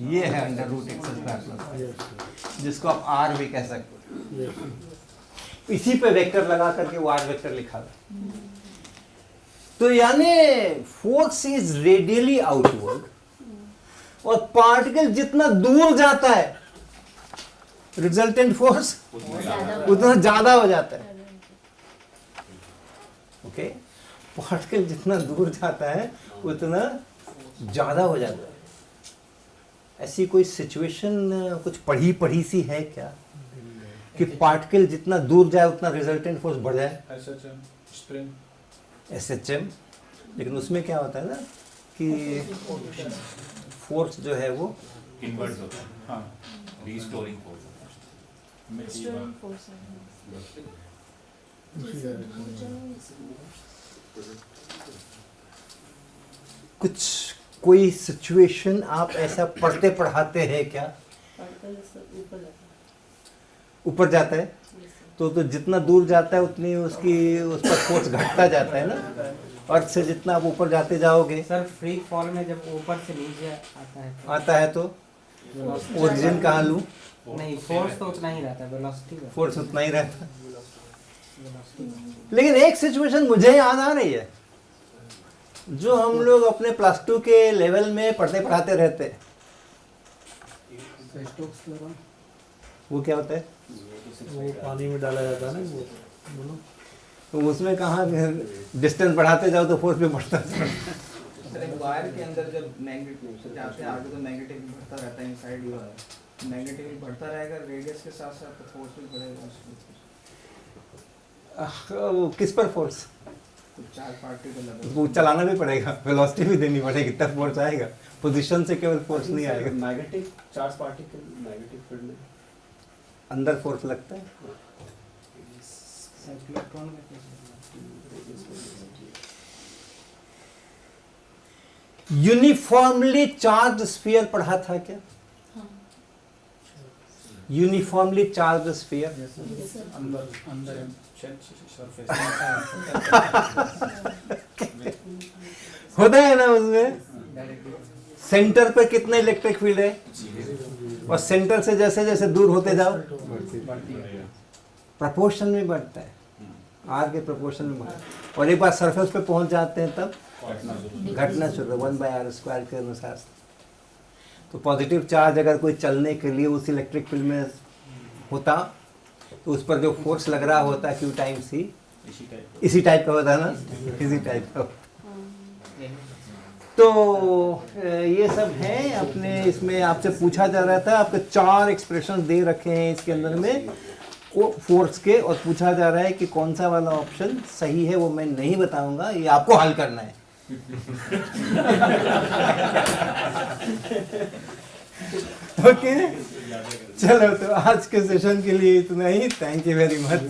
ये है under root X square plus, जिसको आप आर भी कह सकते हो। इसी पे वेक्टर लगा करके वो आर वेक्टर लिखा है। तो यानी फोर्स इज रेडियली आउटवर्ड और पार्टिकल जितना दूर जाता है रिजल्टेंट फोर्स उतना ज्यादा हो जाता है। ओके, पार्टिकल जितना दूर जाता है उतना ज्यादा हो जाता है। ऐसी कोई सिचुएशन कुछ पढ़ी सी है क्या कि पार्टिकल जितना दूर जाए उतना रिजल्टेंट फोर्स बढ़ जाए? SHM, लेकिन उसमें क्या होता है ना कि फोर्स जो है वो
इन्वर्स होता है,
हाँ,
रीस्टोरिंग फोर्स।
कुछ कोई सिचुएशन आप ऐसा पढ़ते पढ़ाते हैं क्या? ऊपर जाता है तो जितना दूर जाता है उतनी उसकी उस पर फोर्स घटता जाता है ना। अर्थ से जितना आप ऊपर जाते जाओगे
सर फ्री फॉल में जब ऊपर से नीचे
आता है तो ओरिजिन कहाँ लूँ?
नहीं, फोर्स तो उतना ही रहता है, वेलोसिटी
फोर्स उतना ही रहता है। लेकिन एक सिचुएशन मुझे याद आ रही है जो हम लोग अपने +2 के लेवल में पढ़ते पढ़ाते रहते हैं। वो क्या होता है?
वो पानी में डाला जाता है ना, वो बोलो।
तो उसमें कहाँ डिस्टेंस बढ़ाते जाओ तो फोर्स भी बढ़ता है।
वायर के अंदर जब मैग्नेटिक जाते हैं आगे तो मैग्नेटिक बढ़ता रहता है, इनसाइड ही मैग्नेटिक बढ़ता रहेगा रेडियस के साथ साथ, तो फोर्स भी बढ़ेगा।
वो किस पर फोर्स?
तो चार्ज पार्टिकल
वो चलाना भी पड़ेगा, वेलोसिटी भी देनी पड़ेगी, तब फोर्स आएगा। पोजीशन से केवल फोर्स नहीं आएगा।
Magnetic charge particle magnetic field में
अंदर फोर्स लगता है।
इलेक्ट्रॉन में
यूनिफॉर्मली चार्ज स्फीयर पढ़ा था क्या?
हाँ
uniformly charge sphere
yes, sir.
अंदर अंदर सरफेस
होता है ना उसमें। सेंटर पे कितने इलेक्ट्रिक फील्ड है, और सेंटर से जैसे जैसे दूर होते जाओ प्रपोर्शन में बढ़ता है, आर के प्रपोर्शन में बढ़ता है, और एक बार सरफेस पे पहुंच जाते हैं तब घटना शुरू 1/r² के अनुसार। तो पॉजिटिव चार्ज अगर कोई चलने के लिए उस इलेक्ट्रिक फील्ड में होता तो उस पर जो फोर्स लग रहा होता है Q टाइम्स C इसी टाइप का होता ना, इसी टाइप का। तो ये सब है अपने इसमें। आपसे पूछा जा रहा था, आपके 4 एक्सप्रेशन दे रखे हैं इसके अंदर में फोर्स के, और पूछा जा रहा है कि कौन सा वाला ऑप्शन सही है। वो मैं नहीं बताऊंगा, ये आपको हल करना है। ओके चलो, तो आज के सेशन के लिए इतना ही। Thank you very much.